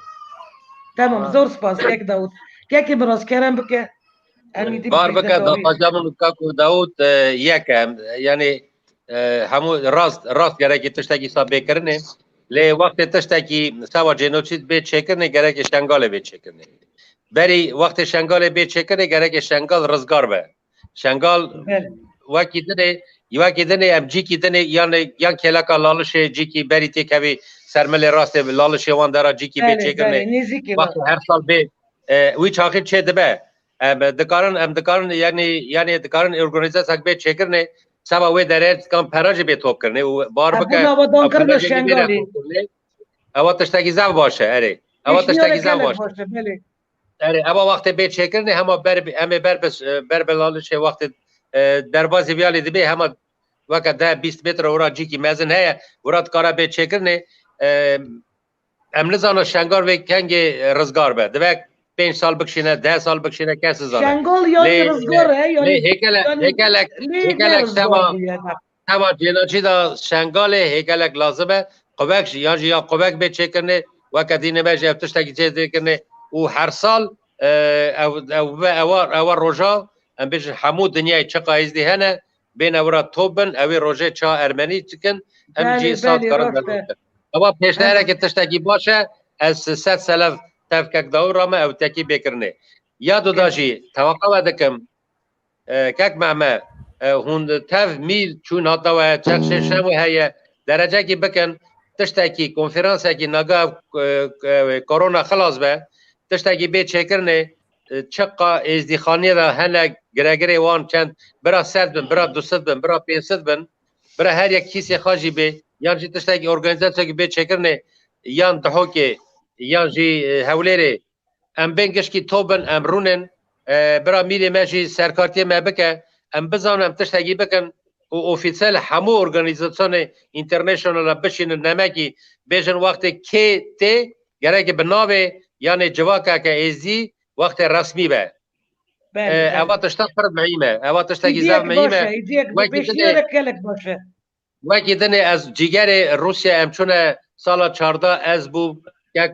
تمام زور سپاس که داود که براس کرم بکه بار بکه داخل که داود یکم یعنی همو راست گرکی تشتکی حساب بکرنه لی وقت تشتکی سوا جنوچید به چکرنه گرک شنگال به چکرنه بری وقت شنگال به چکرنه گرک شنگال رزگار به شنگال وکی دنه ام جی کی دنه یان کلاکا لالش جی کی بری تکوی سرمل راست لالش وان دارا جی کی به چکرنه وقت هر سال به وی چاقی چه دبه دکارن یعنی دکارن ارگانیزاسیون به چکرنه سبا وی درست کام پراج به توپ کرنه و بار بکه اوا تشتکی زو باشه اره اوا تشتکی زو باشه اره اوا وقت به چکرنه همه بر بلالش وقت درواز ویالی دبی همه وقت ده 20 متر ورا جی کی مزن هه ورا کارا به چکرنه امنزان شنگار و کنگ رزگار به دوک 5 سال بکشینه 10 سال بکشینه کسی زانه شنگال یعنی رزگاره یعنی هیکلک تما جناچی دا شنگال هیکلک لازمه قبک یا قبک به چه کرنه و کدینه بهش افتشتکی چه کرنه و هر سال او روژا ام بیش همو دنیای چه قایزدی هنه بین اورا توبن اوی روژه چا ارمنی چکن ام جی بله سات بله کارن راسته دلوکن اما پیشنهره که تشتکی باشه از 300 سلف تفکک دورامه او تکی بکرنه یادو داشی توقع دکم کک معمه هون تف میل چون حتا و چخش شمو هیا درجه کی بکن تشتکی کنفرانس کی نگاه کرونا خلاص به تشتکی به چکرنه چقا ازدیخانی را هنگ گرگری وان چند برا 100 بن برا 200 بن برا 500 بن برا هر یک کیسی خاجی به یان جی تشتکی ارگانیزاسیون کی به چکرنه یان دهو کی یان جی هولره ام بنگش کی توبن ام رونن برا میلی ماجی سرکارتی ما بکه ام بزانم تشتگی بکن و اوفیسیل همو ارگانیزاسیون اینترنشنال بشین نمکی بیشن وقت کی تی گره که بناوه یعنی جواکا که ازدی وقت رسمی به اوا تشتاق فرد مهمه اوا تشتگی زاف مهمه وکی دنه از جیگر روسیه امچونه سالا 14 از بو یک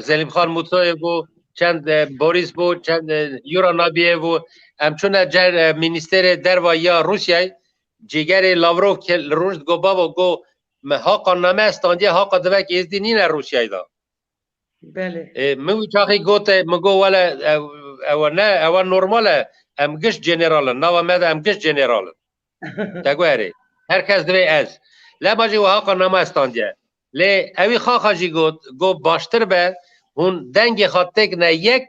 زلیم خان موتوی بو چند بوریس بو چند یورا نابیه بو همچون جر مینیستر دروا یا روسیه جیگر لاوروف که روشد گو بابا گو حقا نامه استاندیه حقا دوک ازدی نین روسیه دا بله من چاقی گوته مگو ولا او نه او نورماله ام گشت جنرال نوا مده ام گشت جنرال تگوهره هر کس دوی از لباجی و حقا نامه استاندیه لی اوی خواهی گو باشتر به هون دنگ خاطک نه یک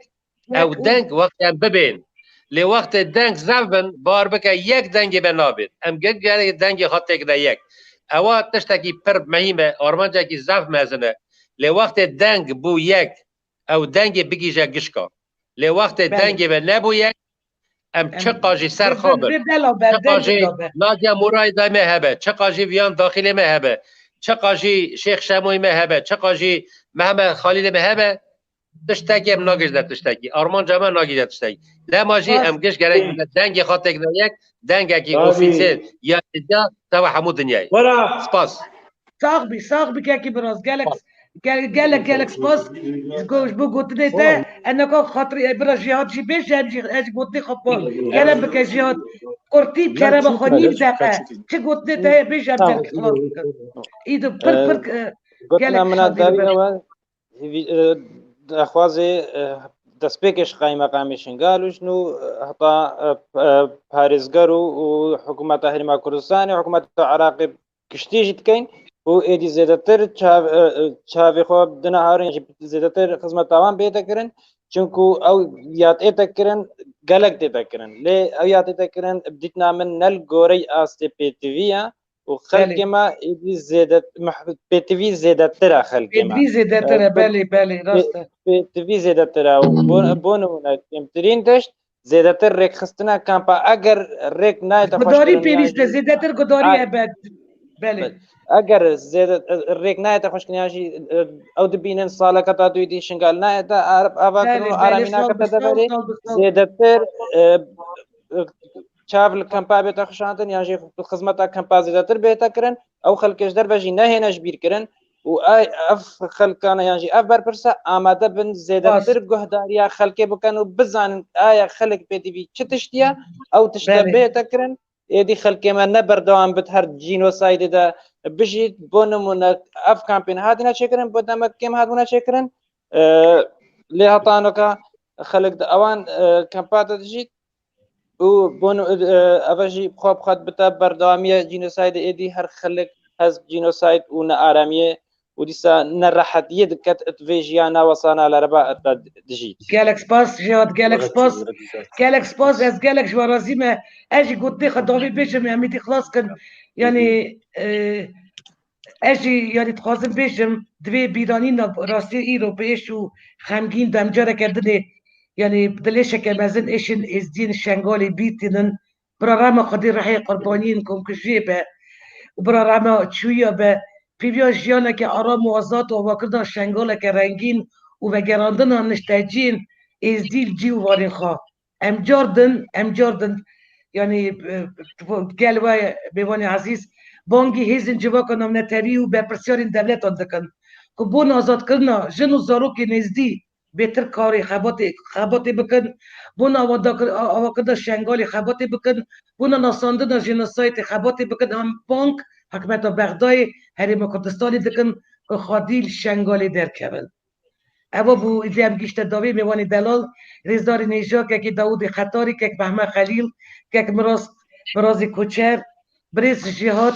او دنگ وقت هم ببین لی وقت دنگ زفن بار بکه یک دنگ بنابید ام گره دنگ خاطک نه یک اوا تشتکی پر مهمه آرمانجا کی زف مزنه لی وقت دنگ بو یک او دنگ بگیجه گشکا لی وقت دنگ به نبو یک ام چقاجی سر خوابه چقاجی نادیا مورای دایمه هبه چقاجی ویان داخلی مه هبه چقاجی شیخ شموی مه هبه چقاجی محمد خلیل مه هبه تشتکی ام ناگش در تشتکی آرمان جمع ناگش در تشتکی لماجی ام گش گرک دنگ خاطک نه یک دنگ اکی اوفیسیل یا ادیا تبع همو دنیای سپاس صاحبي كاكي براس قالك سباس جوج بو قلت لي تا انا كون خاطري برا جهاد جي بيش اجي قلت لي خبا كلام بك جهاد كورتي كلام خوني دقه شي قلت لي تا بيش ابدل خلاص ايدو برك قلنا من الداري اخوازي دەستپێکش قایمەقامیشن گالوش و هەتا پارێزگەر و حکوومەتە هەرێما کوردستانی حکوومەت عراقی کشتیژی بکەین و ئێدی زێدەتر چاوێخۆ بدنە هاوڕێنجی زێدەتر خزمەتاوان بێتەکردن چونکو ئەو یاد ئێتەکردن گەلک دێتەکردن لێ ئەو یاد ئێتەکردن بدیتنا من نەل گۆرەی ئاستێ پێتیڤە و خەلکێمە ئێدی زێدەت پێتیڤی زێدەترە خەلکێمە زێدەترە بەڵێ ڕاستە پێتیڤی زێدەترە و بۆ نمونە کەمترین دەشت زێدەتر ڕێکخستنە کامپا ئەگەر ڕێک نایەتە گۆداری پێویستە زێدەتر گۆداری هەبێت ئەگەر ڕێک نایەتە خوشکنیاژی ئەو دبینن ساڵەکە تا دوی شنگال نایەتە ئاواکردن و ئارامی ناکەتە دەبەرێ زێدەتر چاول کەمپا بێتە خشاندن یانژێ خزمەتە کەمپا زێدەتر بێتەکردن ئەو خەڵکەش دەربەژی نەهێنەش بیرکردن و ئەف خەلکانە یانژی ئەف بەرپرسە ئامادە بن زێدەتر گۆهداریە خەلکێ بکەن و بزانن ئایا خەلک پێتیڤی چ تشتیە ئەو تشتە بێتەکردن ئێدی خەلکێمە نەبەردەوام بت هەر جینۆسایددا بژیت بۆ نمونە ئەف کامپین هاتنە چێکردن بۆ دەمە کێم هاتبوونە چێکردن لێ هەتانەکە خەلک ئەوان کەمپاتە دژیت و بۆ ئەڤژی بخوا بخوات بتە بەردەوامیە جینۆسایدە ئێدی هەر خەلک هەز جینۆساید و نەئارامیە و دیسا نەڕەحەتیە دکات توێژیان ناوەسانە لەرەبا دژیت گالك سپاس جهاد گالك سپاس از گالك جوارازیمە ئەژی گوتی خەداوی بێژم ئەمیتی خلاص کن یعنی ئەژی یاری دخوازم بێژم دوێ بیرانی ڕاستی ئیرۆ پێش و خەمگین دەمجارەکردنێ یعنی دلێشەکە مەزن ئێشن ئێزدین شنگالی بیتینن برا ڕامە خودی ڕحی قوربانین کۆمکژێ بە و برا ڕامە چوویە بە پیویا ژیانێکە ئارام و ئازاد و هەواکردنا شنگالێکە رەنگین و بەگەڕاندنا نیشتەجین ئێزدیل جی و وارێخا ئەم جاردن یعنی گەل وای بێوانی عەزیز بانگی هێزن جیواکە نامنەتەری و بەپرسیارین دەولەتان دەکەن کە بۆ ئازادکردنا ژن و زارۆکی نێزدی بهتر کاری خباتی بکن بونا آوکده شنگالی خباتی بکن بونا ناساندن جنوسایت خباتی بکن هم بانک حکمت بغدای حریم کردستانی دکن که خادیل شنگالی در کبل اما بو ایدی هم گیشت داوی میوانی دلال ریزداری نیجا که داود خطاری که بهمه خلیل که مرازی کوچر بریز جهاد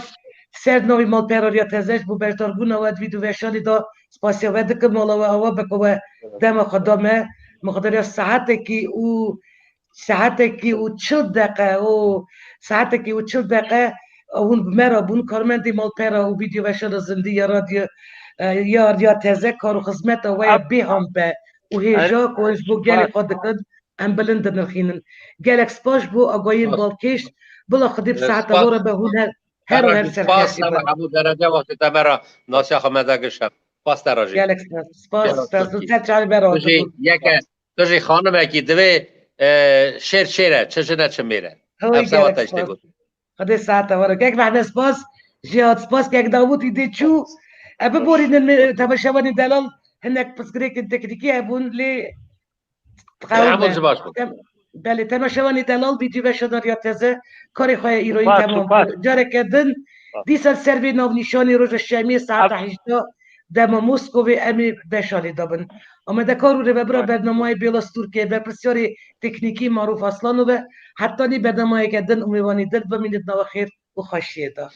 سر نوی مال پیراریا تزش بو بجدارگون اواد ویدو وشانی دا سپاسیا ودکه مالا و اوا بکوه دم خدامه مقدر ساعته کی او 40 دقیقه او ساعته کی او 40 دقیقه اون مرا بون کارمندی مال پیرا او ویدیو وشان زندی یا رادیو یا تزه کارو خدمت و بی هم به او هیجا کوش بو گلی خود کد ام بلند نرخینن گلک سپاش بو اگاین بالکش بلا خدیب ساعت واره به هون هر و هر سرکشی بود همون درجه وقتی تمرا ناسیا خمده گشم پاس تراجی گلک سپاس سر چاری برا توجی خانم اکی دوی شیره چه چه میره گلک سپاس خدای ساعت واره که معنی سپاس جهاد سپاس که داوود ایده چو ببورین تماشاوانی دلال هناك بسكريك التكنيكية بون لي بله تماشاوانی دلال فيديو بشدار یا تزه کاری خواه ایروین تمام جاره کردن دیسل سروی ناو نشانی روز شمی ساعت 8 دم موسکو امی بشاری دابن آمده کارو رو ببرا برنامه بیلاس ترکیه به بسیاری تکنیکی معروف اصلا و حتی نی برنامه کردن امیوانی دل بمینید نو خیر و خوشیه دا